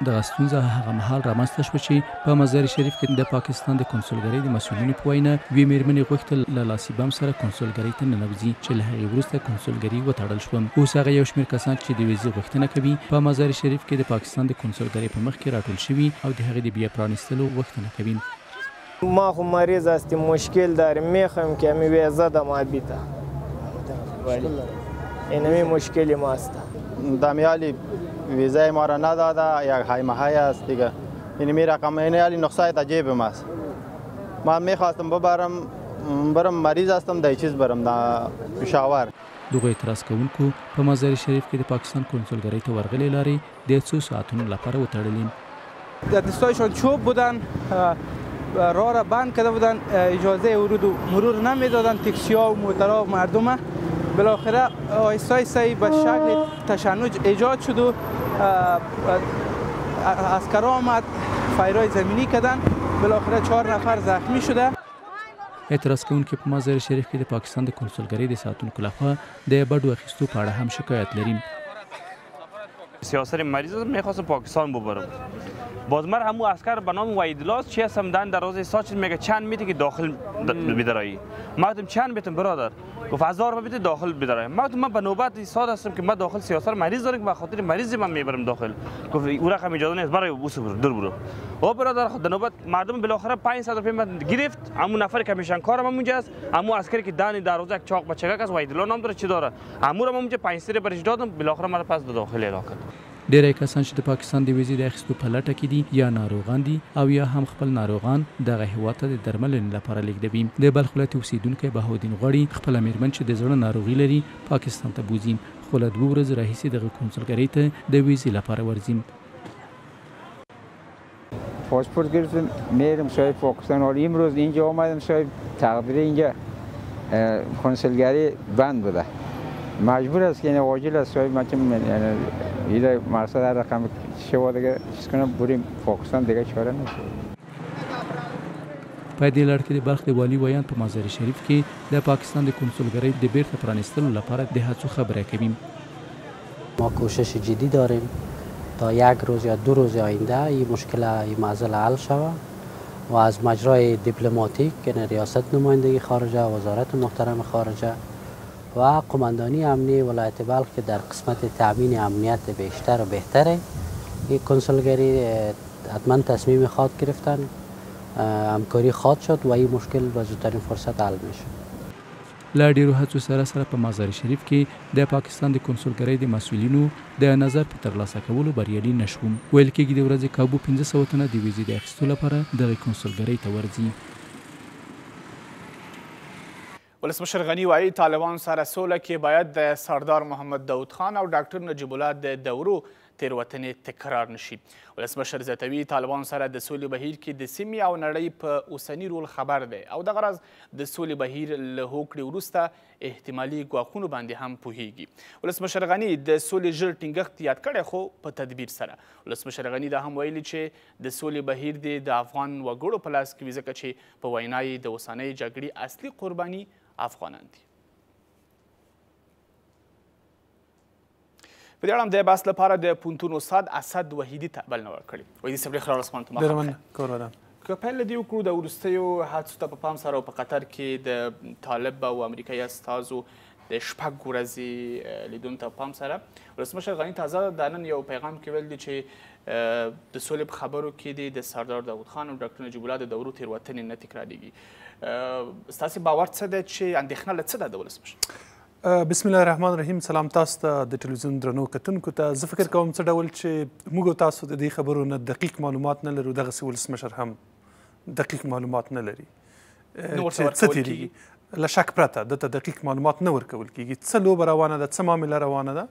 دغه ستونزه هغه مهال رامنځته شوه چې په مزار شریف کې د پاکستان د کنسولګرۍ د مسؤلینو په وینا یوې مېرمنې غوښتل له لاسي بم سره کنسولګرۍ ته ننوځي چې له هغې وروسته کنسولګري وتړل شوه. اوس هغه یو شمېر کسان چې د ویزې غوښتنه کوي په مزار شریف کې د پاکستان د کنسولګرۍ په مخ کې راټول شوي او د هغې د بیا پرانیستلو غوښتنه کوي. ما خو مریض هستیم، مشکل داریم، میخوایم که همی ویزه دما بیته اینمی مشکلی ما است. دمیالی ویزای ما را نداده، یک هایمهای است دیگه. اینمی رقم اینیالی نقصه تجیب ماست. ما میخواستم برم مریض هستم در چیز برم در پشاور. دغه اعتراض کوونکو په مزار شریف کې د پاکستان کنسولګرۍ ته ورغلې لارې د څو ساعتونو لپاره وتړلې. دستایشان چوب بودن، راه را بند کرده بودن، اجازه ورود و مرور نمیدادن تاکسی‌ها و موترها و مردم. بالاخره آهسته آهسته به شکل تشنج ایجاد شد و عسکرها آمد فایرهای زمینی کردن. بالاخره 4 نفر زخمی شده. اعتراض کوونکي په مزار شریف کې د پاکستان د کنسولګرۍ د ساتونکو لخوا د بډو اخیستو په اړه هم شکایت لري. سیاست مریض میخواستم پاکستان ببرم. باز من همو عسکر به نام وحیدالله چی هستم دن دروازه ساچ میگه چند میته که داخل بدرایی. ما گفتم چند میتم برادر؟ گفت 1000 میته داخل بدرایی. ما گفتم من به نوبت ایستاده هستم که من داخل سیاست مریض دارم که به خاطر مریض من میبرم داخل. گفت او رقم اجازه نیست برای بوس دور برو. او برادر خود نوبت مردم بالاخره 500 روپیه من گرفت. همون نفر که میشن کارم اونجا است. همون عسکری که دانی دروازه یک چاق بچگک است وحیدالله نام داره چی داره. همون اونجا 500 برش دادم بالاخره من پس داخل اعلان کرد. ډیری کسان چې د پاکستان د ویزې د اخیستو په لټه کې دي یا ناروغان دي او یا هم خپل ناروغان دغه هیواد ته د درملنې لپاره لیږدوي. د بلخ ولایت اوسیدونکی بهاودین غواړي خپله مېرمن چې د زړه ناروغي لري پاکستان ته بوځي، خو له 2 ورځې راهیسې دغه کنسولګرۍ ته د ویزې لپاره ورځي. پاسپورت گرفتم میرم صاحب پاکستان، حالا امروز اینجا آمدم صاحب تقدیر اینجا کنسولگری بند بوده. مجبور است که واجب است صاحب من که ایده مرصد رقم شوا دیگه چیز کنم بریم پاکستان دیگه چاره نشه. په دې لړ کې د بلخ د والي ویان په مزار شریف کې د پاکستان د کنسولګرۍ د بیرته پرانیستلو لپاره د هڅو خبره کوي. ما کوشش جدی داریم تا 1 روز یا 2 روز آینده این مشکل این معضل حل شود و از مجرای دیپلماتیک یعنی ریاست نمایندگی خارجه، وزارت محترم خارجه و قماندانی امنی ولایت بلخ که در قسمت تامین امنیت بیشتر و بهتره این کنسولگری حتما تصمیم خواهد گرفتن، همکاری خواهد شد و این مشکل به زودترین فرصت حل میشه. له ډیرو هڅو سره په مزار شریف کې د پاکستان د کنسولګرۍ د مسؤلینو د نظر په ترلاسه کولو بریالي نشوم. ویل کېږي د ورځې کابو 1500 تنه د ویزې د اخیستو لپاره دغه کنسولګرۍ ته ورځي. ولسمشر غنی وایي طالبان سره سوله کې باید د سردار محمد داود خان او ډاکټر نجیب الله د دورو تیروتنې تکرار نشي. ولسمشر زیاتوي طالبان سره د سولې بهیر کې د سیمې او نړۍ په اوسني رول خبر دی او دغه راز د سولې بهیر له هوکړې وروسته احتمالي ګواښونو باندې هم پوهیږي. ولسمشر غني د سولې ژر ټینګښت یاد کړی خو په تدبیر سره. ولسمشر غني دا هم ویلي چې د سولې بهیر دی د افغان وګړو په لاس کې وي ځکه چې په وینا یې د اوسنۍ جګړې اصلي قرباني افغانان دي. په دې اړه هم د بحث لپاره د پونتون استاد اسد وحیدي ته بلنه ورکړې. وحیدي صاحب ډېر ښه راغلاست پوهنتون. ډېره مننه کور ودان. که پیل دې وکړو د وروستیو حادثو ته په پام سره او په قطر کې د طالب او امریکایي استازو د شپږ ورځې لیدون ته پام سره ولسمشر غني تازه د نن یو پیغام کې ویل دي چې د سولې په خبرو کې د سردار داود خان او ډاکټر نجیب الله د دورو تېروتنې نه تکرارېږي. ستاسې باور څه دی چې اندېښنه له څه ده د ولسمشر؟ بسم الله الرحمن الرحیم. سلام تاسو ته د ټلویزیون درنو کتونکو ته. زه فکر کوم څه ډول چې موږ او تاسو د دې خبرو نه دقیق معلومات نه لرو دغسې ولسمشر هم دقیق معلومات نه لري چې څه تېرېږي. له شک پرته دته دقیق معلومات نه ورکول کېږي. څه لوبه روانه ده، څه معامله روانه ده،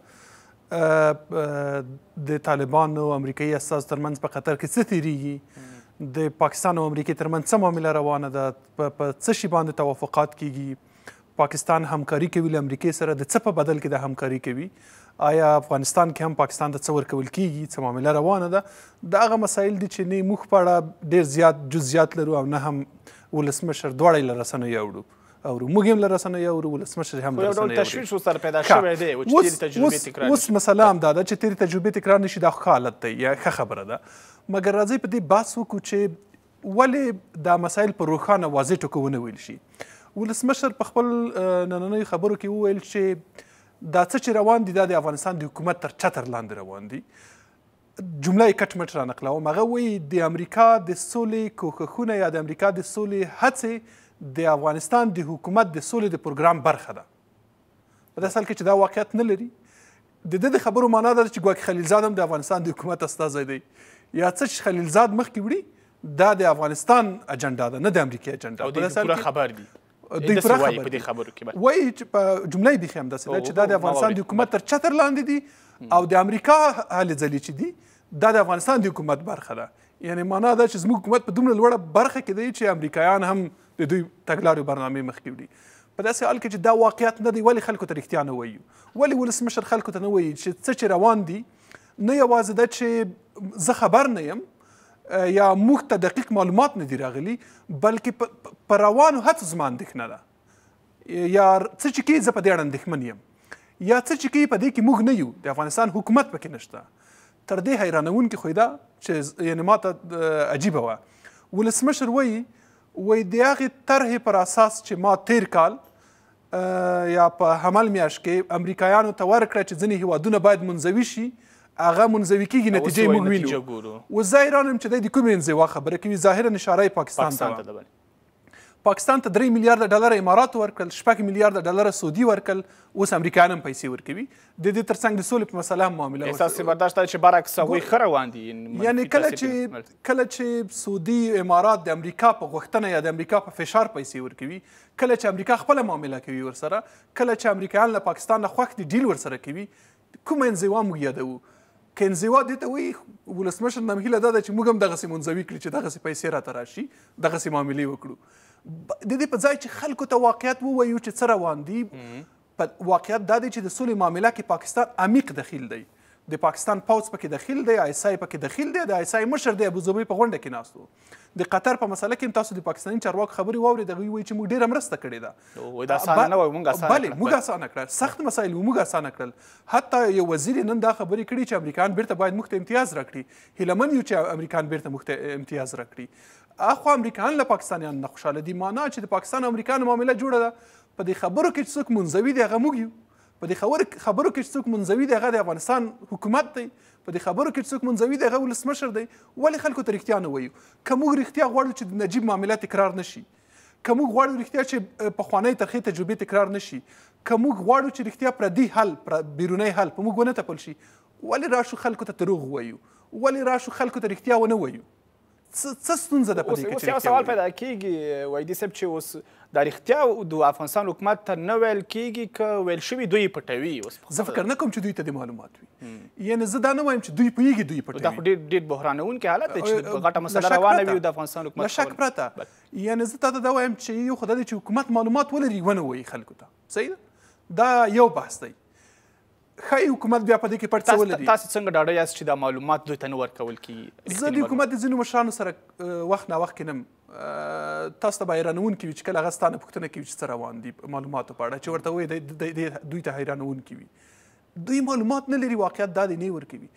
د طالبانو او امریکایي استازو ترمنځ په قطر کې څه تېرېږي، د پاکستان او امریکې ترمنځ څه معامله روانه ده، په څه شي باندې توافقات کېږي، پاکستان همکاري کوي له امریکې سره، د څه په بدل کې د همکاري کوي، آیا افغانستان کې هم پاکستان ته څه ورکول کېږي، څه معامله روانه ده. دا هغه مسایل دي چې نه موږ په اړه ډېر زیات جزئیات لرو او نه هم ولسمشر دواړه یې له رسنیو اورو. موږ هم له رسنیو اورو، ولسمشر هم له رسنیو اوري. تشویش ورسره پیدا شوی دی چې تېرې تجربې تکرار اوس مسله هم دا ده چې تېرې تجربې تکرار نشي. دا ښه حالت دی یا ښه خبره ده. مګر راځئ په دې بحث وکړو چې ولې دا مسایل په روښانه واضح ټکو ونه ویل شي. ولسمشر په خپل نننیو خبرو کې وویل چې دا څه چې روان دي دا د افغانستان د حکومت تر چتر لاندې روان دي. جمله یې کټ مټ رانقلوم. هغه وایي د امریکا د سولې کوښښونه یا د امریکا د سولې هڅې د افغانستان د حکومت د سولې د پروګرام برخه ده. په داسې حال کې چې دا واقعیت نه لري. د ده د خبرو معنا دا ده چې ګواکې خلیلزاد هم د افغانستان د حکومت استازی دی. یا څه چې خلیلزاد مخکې وړي دا د افغانستان اجنډا ده، نه د امریکې اجنډا. او دوی پوره خبر دي. دوی پوره خبر دي. وایي چې په جمله یې بیخي همداسې ده چې دا د افغانستان د حکومت تر چتر لاندې دي او د امریکا هلې ځلې چې دي دا د افغانستان د حکومت برخه ده. یعنې معنا دا چې زموږ حکومت په دومره لوړه برخه کې دی چې امریکایان هم د دوی تګلارو برنامې مخکې وړي. په داسې حال کې چې دا واقعیت نه دی، ولې خلکو ته رښتیا نه وایو؟ ولې ولسمشر خلکو ته نه وایي چې څه چې روان دي نه یوازې ده چې زه خبر نه یم یا موږ ته دقیق معلومات نه دي راغلي، بلکې په روانو هڅو زما اندېښنه ده. یا څه چې کوي زه په دې اړه اندېښمن یم، یا څه چې کوي په دې کې موږ نه یو، د افغانستان حکومت پکې نشته. تر دې حیرانونکې خو دا چې یعنې ما ته عجیبه وه. ولسمشر وایي د هغې طرحې پر اساس چې ما تیر کال یا په حمل میاشت کې امریکایانو ته ورکړه چې ځینې هیوادونه باید منزوي شي، هغه منزوي کېږي، نتیجه یې موږ وینو. اوس زه حیران یم چې دی د کومې انزوا خبره کوي. ظاهرا اشاره یې پاکستان ته وه. پاکستان ته 3 میلیارده ډالر امارات ورکړل، 6 میلیارده ډالر سعودي ورکړل، اوس امریکایان هم پیسې ورکوي. د دې ترڅنګ د سولې په مسله هم معامله وشوه. ستاسې برداشت دی چې برعکس هغوی ښه روان دي؟ یعنې کله چې سعودي امارات د امریکا په غوښتنه یا د امریکا په فشار پیسې ورکوي، کله چې امریکا خپله معامله کوي ورسره، کله چې امریکایان له پاکستان نه خوښ دي ډیل ورسره کوي، کومه انزوا موږ یادوو؟ که انزوا دې ته وایي ولسمشر نه هیله دا ده چې موږ هم دغسې منزوي کړي چې دغسې پیسې راته راشي، دغسې معاملې وکړو. د دې په ځای چې خلکو ته واقعیت ووایو چې څه روان دي، واقعیت دا دی چې د سولې معامله کې پاکستان عمیق دخیل دی. د پاکستان پوځ پکې دخیل دی، آی اس آی پکې دخیل دی، د آی اس آی مشر دی ابوظبي په غونډه کې ناست و. د قطر په مسله کې هم تاسو د پاکستاني چارواکو خبرې واورېد، هغوی وایي چې موږ ډېره مرسته کړې ده. بلې موږ اسانه کړه، سخت مسایل موږ اسانه کړل. حتی یو وزیر نن دا خبرې کړي چې امریکایان بیرته باید موږ ته امتیاز راکړي. هیله من یو چې امریکایان بیرته موږ ته امتیاز راکړي. اخو امریکایان له پاکستانیانو نه خوشحاله دي. معنا چې د پاکستان او امریکایانو معامله جوړه ده. په دې خبرو کې چې څوک منزوي دی هغه موږ یو. په دې خبرو کې چې څوک منزوي دی هغه د افغانستان حکومت دی. په دې خبرو کې چې څوک منزوي دی هغه ولسمشر دی. ولې خلکو ته رښتیا نه وایو؟ که موږ رښتیا غواړو چې د نجیب معامله تکرار نشي، که موږ غواړو رښتیا چې پخوانۍ ترخې تجربې تکرار نه شي، که موږ غواړو چې رښتیا پردي حل بیرونی حل په موږ ونه تپل شي، ولې راشو خلکو ته دروغ ووایو؟ ولې راشو خلکو ته رښتیا ونه وایو؟ څه ستونزه ده په دې کې؟ اوس یو سوال پیدا کېږي وایدي صاحب چې اوس دا رښتیا د افغانستان حکومت ته نه ویل کېږي که ویل شوي دوی پټوي؟ زه فکر نه کوم چې دوی ته د معلومات وي، یعنې زه دا نه وایم چې دوی پوهېږي دوی پټوي. دا خو ډېر بحرانوونکی حالت دی چې غټه مسله روانه وي د افغانستان حکومت. له شک پرته یعنې زه تا ته دا وایم چې یو خو دا دی چې حکومت معلومات ولري ونه وایي خلکو ته. صحیح ده؟ دا یو بحث دی. ښایي حکومت بیا په دې کې پټ څه ولري. تاسې څنګه ډاډه یاست چې دا معلومات دوی ته نه ورکول کېږي؟ زه د حکومت د ځینو مشرانو سره وخت ناوخت کینم، تاسو ته به حیرانونکي وي چې کله هغه ستانه پوښتنه کوي چې څه روان دي معلوماتو په اړه، چې ورته وایي دوی ته حیرانونکي وي. دوی معلومات نه لري، واقعیت دا دی نه ورکوي.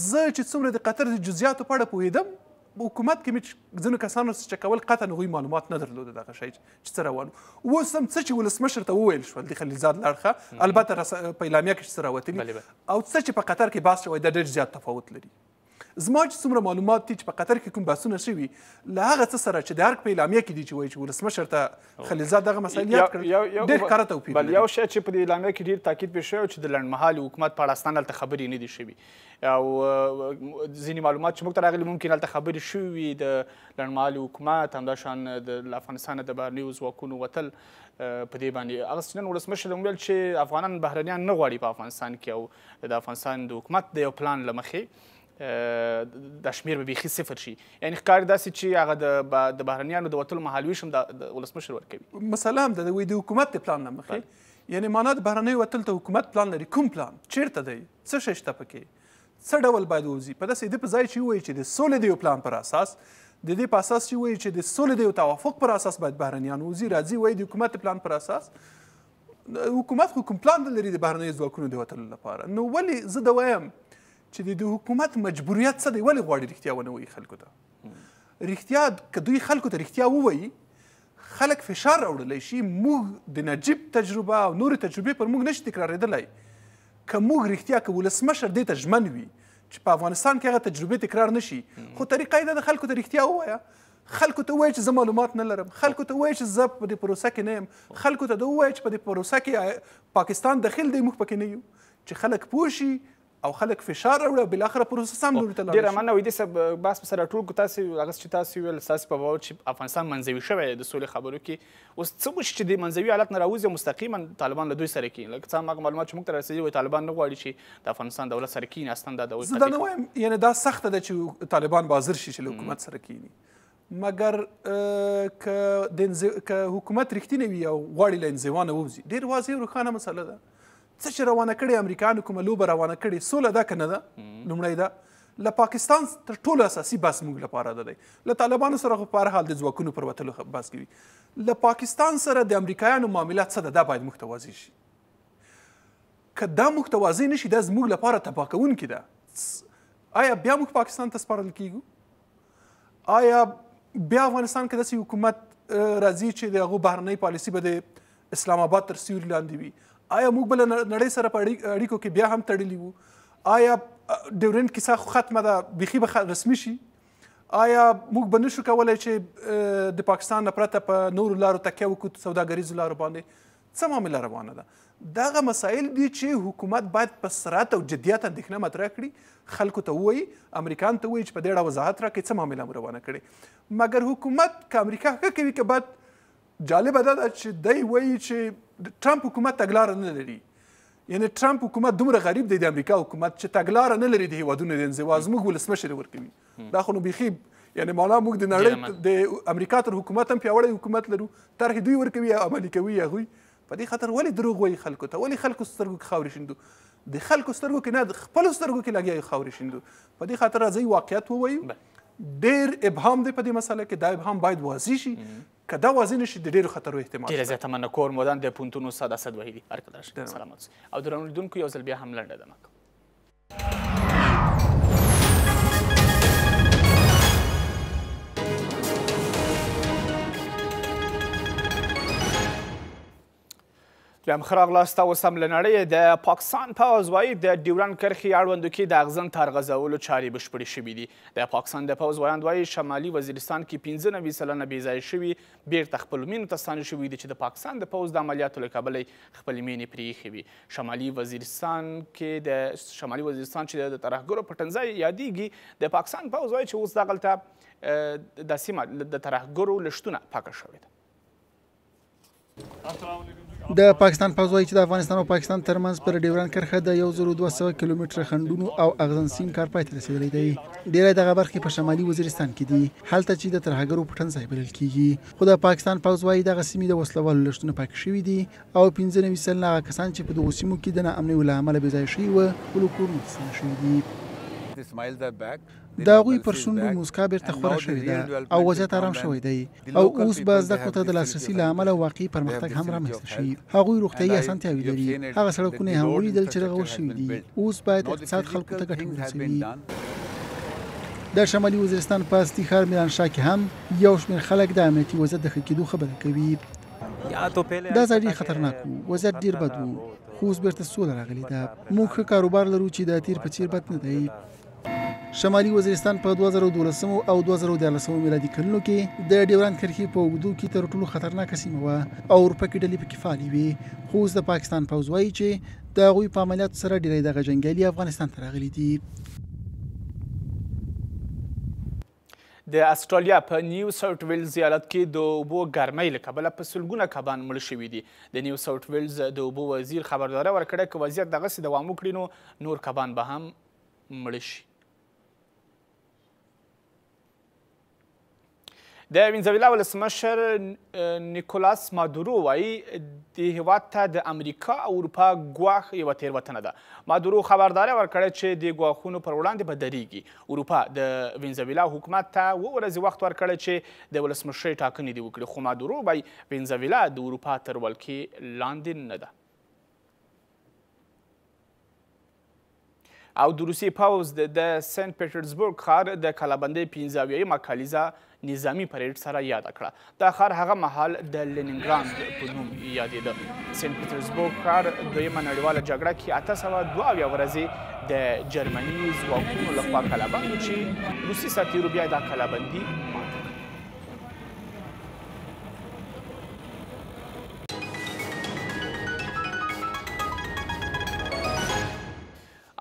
زه چې څومره د قطر د جزئیاتو په اړه پوهېدم، حکومت کې مې ځینو کسانو څه چکول قطعا هغوی معلومات نه درلوده دغه شی چې څه روان و. اوس هم څه چې ولسمشر ته وویل شول د خلیلزاد له اړخه، البته په اعلامیه کې چې څه راوتلي او څه چې په قطر کې بحث شوی دا ډېر زیات تفاوت لري. زما چې څومره معلومات دي چې په قطر کې کوم بحثونه شوي له هغه څه سره چې د هر په اعلامیه کې دي چې وایي چې ولسمشر ته خلیلزاد دغه مسایل یاد کړل، ډېر ښکاره توپیر لري. یو شی چې په دې اعلامیه کې ډېر تاکید پرې شوی چې د لنډمهالي حکومت په اړه اصلا هلته خبرې نه دي شوي، او ځینې معلومات چې موږ ته راغلي ممکن هلته خبرې شوي وي د لنډمهالي حکومت، همداشان د افغانستان د بهرنیو ځواکونو وتل په دې باندې. هغسې نن ولسمشر وویل چې افغانان بهرنیان نه غواړي په افغانستان کې، او د افغانستان د حکومت د یو پلان له مخې دا شمېر به بیخي صفر شي. یعنې ښکاري داسې چې هغه د بهرنیانو د وتلو مهالویش هم د ولسمشر ورکوي. مسله هم ده د حکومت د پلان نه مخې، یعنې معنا د بهرنیو وتلو ته حکومت پلان لري. کوم پلان؟ چیرته دی؟ څه شی شته پکې؟ څه ډول باید ووځي؟ په داسې د په ځای چې ووایي چې د سولې د یو پلان پر اساس، د دې په اساس چې وایي چې د سولې د یو توافق پر اساس باید بهرنیان ووځي، راځي وایي د حکومت د پلان پر اساس. حکومت خو کوم پلان نه لري د بهرنیو ځواکونو د وتلو لپاره. نو ولې زه دا وایم چې د حکومت مجبوریت څه دی؟ ولې غواړي رښتیا ونه وایي خلکو ته؟ رښتیا که دوی خلکو ته رښتیا ووایي، خلک فشار راوړلی شي. موږ د نجیب تجربه او نورې تجربې پر موږ نشي تکرارېدلی. که موږ رښتیا که ولسمشر دې ته ژمن وي چې په افغانستان کې هغه تجربې تکرار نه شي، خو طریقه یې ده د خلکو ته رښتیا ووایه. خلکو ته ووایي چې زه معلومات نه لرم، خلکو ته ووایي چې زه په دې پروسه کې نه یم، خلکو ته ووایي چې په دې پروسه کې پاکستان داخل دی، موږ پکې نه یو، چې خلک پوه شي او خلک فشار راوړي او بالاخره پروسه سم لوري ته لاړ شي. ډېره مننه ویدي صاحب، بحث په سره ټول کړو. تاسې هغه چې تاسې ویل ستاسې په باور چې افغانستان منځوي شوی د سولې خبرو کې، اوس څه وشي چې د منځوي حالت نه راوځي او مستقیما طالبان له دوی سره کښېني؟ لکه څه هم هغه معلومات چې موږ ته رارسېدلي وایي طالبان نه غواړي چې د افغانستان دولت سره کښېني. اصلا دا زه دا نه وایم، یعنې دا سخته ده چې طالبان به حاضر شي چې له حکومت سره کښېني، مګر که حکومت رښتینی وي او غواړي له انزوا نه ووځي، ډېر واضح او روښانه مسله ده. څه چې روانه کړې امریکایانو کومه لوبه روانه کړې، سوله ده که نه ده؟ لومړی ده له پاکستان تر ټولو اساسي بحث موږ لپاره ده دی. له طالبانو سره خو په هر حال د ځواکونو پر وتلو بحث کوي. له پاکستان سره د امریکایانو معاملات څه ده؟ دا باید موږ ته واضح شي. که دا موږ ته واضح نه شي، دا زموږ لپاره تباه کوونکې ده. آیا بیا موږ پاکستان ته سپارل کیږو؟ آیا بیا افغانستان کې داسې حکومت راځي چې د هغو بهرنۍ پالیسي به د اسلام آباد تر سیوري لاندې وي؟ آیا موږ به له نړۍ سره په اړیکو کې بیا هم تړلي وو؟ آیا ډیورنډ کیسه خو ختمه ده، بیخي به رسمي شي؟ آیا موږ به نشو کولی چې د پاکستان نه پرته په نورو لارو تکیه وکړو، سوداګریزو لارو باندې؟ څه معامله روانه ده؟ دغه مسایل دي چې حکومت باید په سرعت او جدیت اندېښنه مطرح کړي، خلکو ته ووایي، امریکایانو ته ووایي چې په دې اړه وضاحت راکړي څه معامله مو روانه کړې. مګر حکومت که امریکا ښه کوي که بد، جالبه دا ده چې دی وایي چې ټرمپ حکومت تګلاره نه لري. یعنې ټرمپ حکومت دومره غریب دی د امریکا حکومت چې تګلاره نه لري د هیوادونو د انزوا، زموږ ولسمشر یې ورکوي. دا خو نو بیخي یعنې معنا موږ د نړۍ د امریکا تر حکومت هم پیاوړی حکومت لرو، طرحې دوی ورکوي، عملي کوي هغوی. په دې خاطر ولې دروغ وایي خلکو ته؟ ولې خلکو سترګو کې خاورې شیندو؟ د خلکو سترګو کې نه، د خپلو سترګو کې لګیا یو خاورې شیندو. په دې خاطر راځئ واقعیت ووایو. ډېر ابهام دی په دې مسله کې، دا ابهام باید واضح شي. که دا واضح نشي د ډېرو خطرو احتمال ډېره زیاته مننه. کور مودان د پوهنتون استاد اسد وحیدي، هرکله راشئ. سلامات او درنو لیدونکو، یو ځل بیا هم لنډه دمه کوو. بیا هم ښه راغلاست. اوس هم له نړۍ د پاکستان پوځ وایي د ډیورنډ کرښې اړوندو کې د اغزن تارغځولو چارې بشپړې شوي دي. د پاکستان د پوځ وایاند وایي شمالي وزیرستان کې 95 سلنه بېځایه شوي بیرته خپلو مینو ته ستانه شوي دي چې د پاکستان د پوځ د عملیاتو له کبله یې خپلې مینې پرېښې وي. شمالي وزیرستان چې د ترهګرو په ټنځای یادیږي، د پاکستان پوځ وایي چې اوس دغلته د سیمه د ترهګرو له شتونه پاکه شوې ده. د پاکستان پوځ وایي چې د افغانستان او پاکستان ترمنځ پر ډیورنډ کرښه د 1200 کیلومتره خنډونو او اغزن سیم کار پای ته رسېدلی دی. ډیری دغه برخې په شمالي وزیرستان کې دي، هلته چې د ترهګرو په ټنځای بلل کیږي. خو د پاکستان پوځ وایي دغه سیمې د وسلوالو له شتونه پاکې شوي دي او 95 سلنه هغه کسان چې په دغو سیمو کې د ناامنیو له امله بېځایه شوي وو خپلو کورونو ته ستانه شوي دي. د هغوی پر شونډو موسکا بیرته خوره شوې ده او وضعیت آرام شوی دی او اوس به زده کړو ته د لاسرسي له امله واقعي پرمختګ هم رامنځته شي. هغوی روغتیایي اسانتیاوې لري، هغه سړکونه یې هم ولیدل چې رغول شوي دي. اوس باید اقتصاد خلکو ته ګټه ورسوي. د شمالي وزیرستان په اصلي ښار میرانشاه کې هم یو شمېر خلک د امنیتي وضعیت د ښه کېدو خبره کوي. دا ځای ډېر خطرناک و، وضعیت ډېر بد و، خو اوس بیرته سوله راغلې ده. موږ ښه کاروبار لرو چې د تیر په څیر بد نه دی. شمالي وزیرستان په 2012 او 2014 میلادي کلونو کې د ډیورنډ کرښې په اوږدو کې تر ټولو خطرناکه سیمه وه او اروپا کې ډلې پکې فعالې وې. خو اوس د پاکستان پوځ وایي چې د هغوی په عملیاتو سره ډیری دغه جنګیالي افغانستان ته راغلي دي. د استرالیا په نیو ساوث ویلز ایالت کې د اوبو ګرمۍ له کبله په سلګونه کبان مړه شوي دي. د نیو ساوث ویلز د اوبو وزیر خبرداری ورکړې که وضعیت دغسې دوام وکړي نو نور کبان به هم مړه شي. د وینزویلا ولسمشر نیکولاس مادورو وایي د هیواد ته د امریکا او اروپا ګواښ یوه تېروتنه ده. مادورو خبرداری ورکړی چې د ګواښونو پر وړاندې به درېږي. اروپا د وینزویلا حکومت ته 2 ورځې وخت ورکړی چې د ولسمشرۍ ټاکنې دې وکړي، خو مادورو وایي وینزویلا د اروپا تر ولکې لاندې نه ده. او د روسیې پوځ د سنت پیټرزبورګ ښار د کلابندۍ 15 کالیزه نظامی پریډ سره یاده کړه. دا ښار هغه مهال د لینینګراند په نوم یادېده. سنت پیټرزبورګ ښار دویمه نړیواله جګړه کې 822 ورځې د جرمني ځواکونو لخوا کلابند و چې روسي سرتېرو بیا دا کلابندي ماته کړه.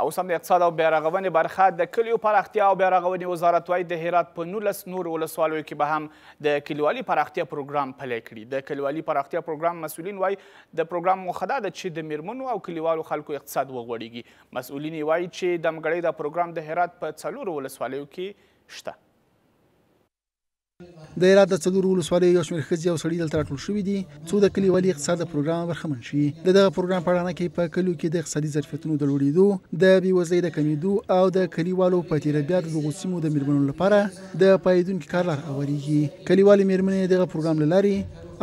اوس هم د اقتصاد او بیارغونې برخه د کلیو پراختیا او بیارغونې وزارت وایي د هرات په 19 نورو ولسوالیو کې به هم د کلیوالي پراختیا پروګرام پلی کړي. د کلیوالي پراختیا پروګرام مسؤلین وایي د پروګرام موخه دا ده چې د میرمنو او کلیوالو خلکو اقتصاد وغوړېږي. مسؤلین یې وایي چې د همګړۍ دا پروګرام د هرات په 4 ولسوالیو کې شته. د هرات د 4 ولسوالیو یو شمېر ښځې او سړي دلته راټول شوي دي څو د کلیوالي اقتصاد د پروګرام برخمن شي. د دغه پروګرام په اړه کې په کلیو کې د اقتصادي ظرفیتونو د لوړېدو، د بېوزلۍ د کمېدو او د کلیوالو په تیره بیا د دغو سیمو د میرمنو لپاره د پایدونکي کار لاره هوارېږي. کلیوالې میرمنې دغه پروګرام له لارې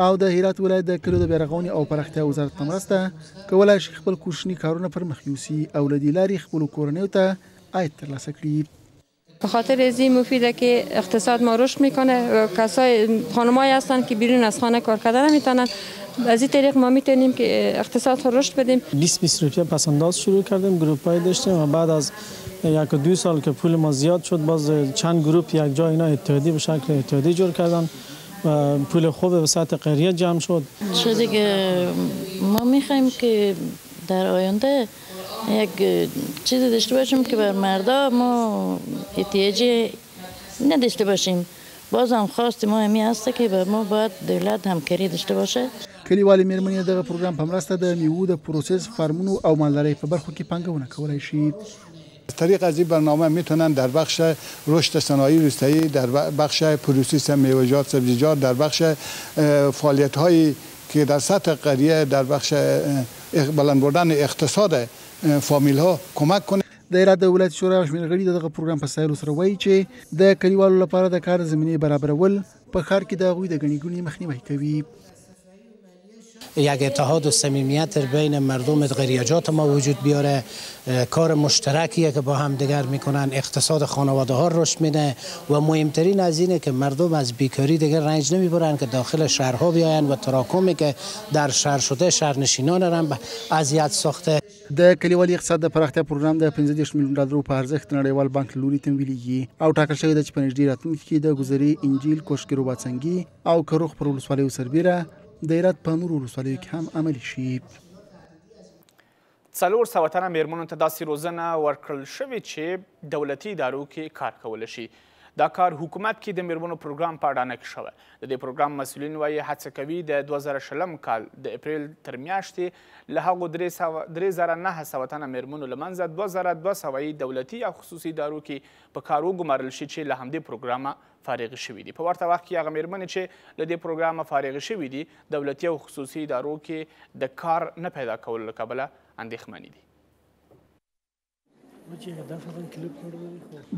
او د هرات ولایت د کلیو د بیارغونې او پراختیا وزارت په مرسته کولی شي خپل کوچني کارونه پر مخ یوسي او له دې لارې خپلو کورنیو ته عاید ترلاسه کړي. به خاطر از این مفیده که اقتصاد ما رشد میکنه. کسای خانمایی هستند که بیرون از خانه کار کردن نمیتونن، از این طریق ما میتونیم که اقتصاد رشد بدیم. 20 روپیه پس انداز شروع کردیم، گروپای داشتیم و بعد از 1-2 سال که پول ما زیاد شد باز چند گروپ یک جای اینا اتحادیه به شکل اتحادیه جور کردن و پول خوب به سطح قریه جمع شد. چیزی که ما میخوایم که در آینده یک چیزی داشته باشیم که بر مردا ما احتیاجی نداشته باشیم. باز هم خواست ما همی هسته که بر ما باید دولت همکاری داشته باشه. کلیوالې میرمنې دغه پروګرام په مرسته د میوو د پروسس، فارمونو او مالدارۍ په برخو کې پانګونه کولی شي. از طریق از این برنامه میتونن در بخش رشد صنایع روستایی، در بخش پروسس میوه‌جات، سبزیجات، در بخش فعالیت‌هایی که در سطح قریه در بخش بلند بردن اقتصاد فامیل ها کمک کنه. د هرات د ولایت شورا یو شمېر غړي دغه پروګرام په ستایلو سره وایي چې د کلیوالو لپاره د کار زمینې برابرول په ښار کې د هغوی د ګڼې ګوڼې مخنیوی کوي. یک اتحاد و صمیمیت بین مردم غریجات ما وجود بیاره، کار مشترکیه که با هم دیگر میکنن، اقتصاد خانواده ها رشد میده و مهمترین از اینه که مردم از بیکاری دیگر رنج نمیبرن که داخل شهرها بیاین و تراکمی که در شهر شده شهرنشینان را به اذیت ساخته. د کلیوالي اقتصاد د پراختیا پروګرام د 15 میلیون ډالرو په ارزښت نړیوال بانک له لوري تمویلېږي او ټاکل شوې ده چې په نږدې راتلونکي کې د ګذرې انجیل کوشګرو باڅنګي او کروخ پر ولسوالیو سربیره د هرات په نورو ولسوالیو کې هم عملي شي. 400 تنه میرمنو ته داسې روزنه ورکړل شوې چې دولتي ادارو کې کار کولی شي. دا کار حکومت کې د میرمنو پروګرام په اډانه کې شوی. د دې پروګرام مسؤلین وایي هڅه کوي د 2020 کال د اپریل تر میاشتې له هغو 3900 تنه میرمنو له منځه 2200 دولتي یا خصوصي ادارو کې په کار وګمارل شي چې له همدې پروګرامه فارغ شوي دي. په ورته وخت کې هغه میرمنې چې له دې پروګرامه فارغ شوي دي دولتي او خصوصي ادارو کې د کار نه پیدا کولو له کبله اندېښمنې دي.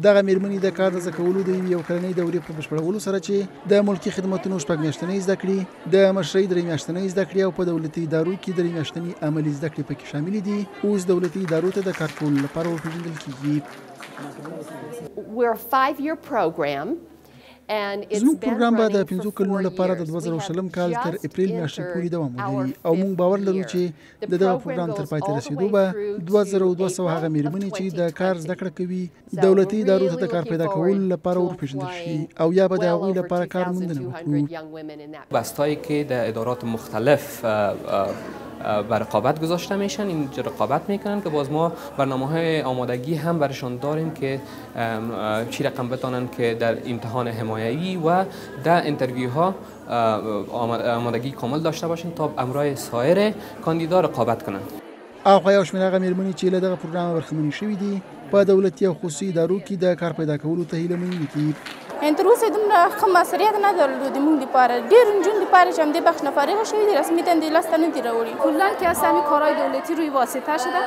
دغه میرمنې د کار د زده کولو د یوې کلنۍ دورې په بشپړولو سره چې د ملکي خدمتونو 6 میاشتنۍ زده کړې، د مشرۍ 3 میاشتنۍ زده کړې او په دولتي ادارو کې 3 میاشتنۍ عملي زده کړې پکې شاملې دي. اوس دولتي ادارو ته د کار کولو لپاره ورپېژندل کېږي. زموږ پروګرام به د 5 کلونو لپاره د 2020 کال تر اپریل میاشتې پورې دوام ولري او موږ باور لرو چې د دغه پروګرام تر پای ته رسیدو به 2200 هغه میرمنې چې د کار زده کړه کوي دولتي ادارو ته د کار پیدا کولو لپاره ورپېژندل شي او یا به د هغوی لپاره کار موندنه وکړو. بستایی که در ادارات مختلف بر رقابت گذاشته میشن اینجا رقابت میکنن که باز ما برنامه‌های آمادگی هم برشان داریم که چی رقم بتانن که در امتحان حمایوی و در انترویوها آمادگی کامل داشته باشن تا امرای سایر کاندیدا رقابت کنن. او یو شمېر هغه میرمنې چې له دغه پروګرام برخمنې شوي دي په دولتي او خصوصي ادارو کې د کار پیدا کولو ته هیله مند دي. تر اوسه دومره ښه مسؤلیت نه درلود موږ لپاره. ډېر نجونې لپاره چې همدې بخش نه فارغ شوي دي رسمي دندې لاسته نه دي راوړي. کلا که از همین کارهای دولتی روی واسطه شده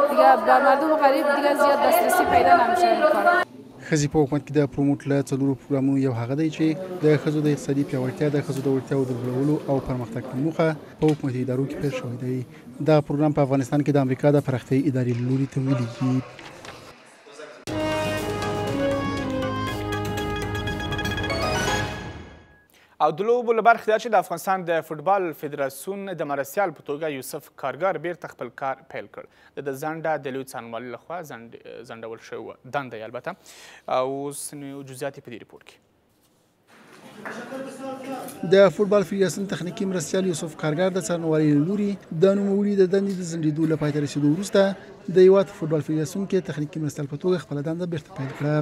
دیگه بر مردم غریب دیگه زیاد دسترسی پیدا نمیشه این کار. ښځې په حکومت کې د پروموټ له 4 پروګرامونو یو هغه دی چې د ښځو د اقتصادي پیاوړتیا، د ښځو د وړتیاوو د لوړولو او پرمختګ په موخه په حکومتي ادارو کې پیل شوی دی. دا پروګرام په افغانستان کې د امریکا د پراختیایي ادارې له لوري تمویلېږي. او د لوبو له برخې دا چې د افغانستان د فوټبال فدراسیون د مرستیال په توګه یوسف کارګر بیرته خپل کار پیل کړ. د ځنډه د لوی څارنوالۍ لخوا ځنډول شوې وه دنده یې البته. اوس جزئیات یې په دې ریپورټ کې. د فوټبال فدراسیون تخنیکي مرستیال یوسف کارګر د څارنوالۍ له لوري د نوموړي د دندې د ځنډېدو له پای ته رسېدو وروسته د هېواد فوټبال فدراسیون کې تخنیکي مرستیال په توګه خپله دنده بیرته پیل کړه.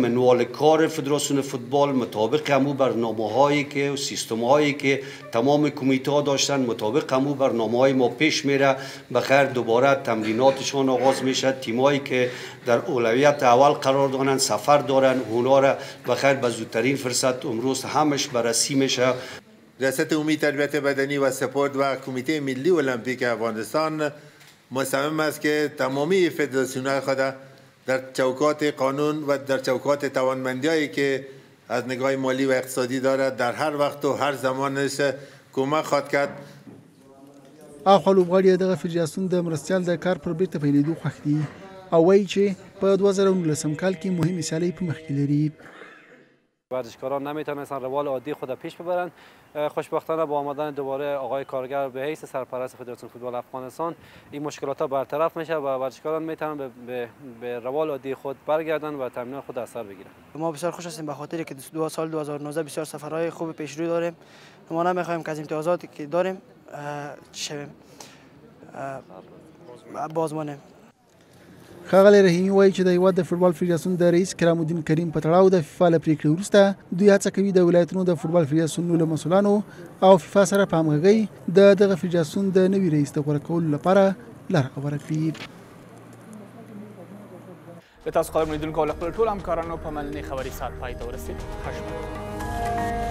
منوال کار فدراسیون فوتبال مطابق همو برنامه‌هایی که و سیستم‌هایی که تمام کمیته داشتن مطابق همو برنامه‌های ما پیش میره. بخیر دوباره تمریناتشان آغاز میشه. تیمایی که در اولویت اول قرار دارن سفر دارن اونا را بخیر به زودترین فرصت امروز همش بررسی میشه. ریاست عمومی تربیت بدنی و سپورت و کمیته ملی المپیک افغانستان مصمم است که تمامی فدراسیون‌های خود در چوکات قانون و در چوکات توانمندی‌هایی که از نگاه مالی و اقتصادی دارد در هر وقت و هر زمانش کمک خواهد کرد. اخو لوبغاړي دغه فدراسیون د مرستیال د کار پر بیرته پیلېدو خوښ دي او وایي چې په 2019 کال کې مهمې سیالۍ په مخ کې لري. ورزشکاران نمیتونستن روال عادی خود پیش ببرند. خوشبختانه با آمدن دوباره آقای کارگر به حیث سرپرست فدراسیون فوتبال افغانستان این مشکلات ها برطرف میشه و ورزشکاران میتونن به روال عادی خود برگردن و تمرین خود اثر بگیرن. ما بسیار خوش هستیم به خاطر که سال 2019 بسیار سفرهای خوب پیش رو داریم. ما نمیخوایم که از امتیازاتی که داریم شویم بازمانیم. ښاغلی رحیمي وایي چې د هېواد د فوټبال فدراسیون د رئیس کرام الدین کریم په تړاو د فیفا له پرېکړې وروسته دوی هڅه کوي د ولایتونو د فوټبال فدراسیونونو له مسؤلانو او فیفا سره په همغږۍ د دغه فدراسیون د نوي رئیس د غوره کولو لپاره لاره هواره کړي. د تاسو قدرمن لیدونکو او له خپلو ټولو همکارانو په مننې خبري ساعت پای ته ورسېد. ښه شپه.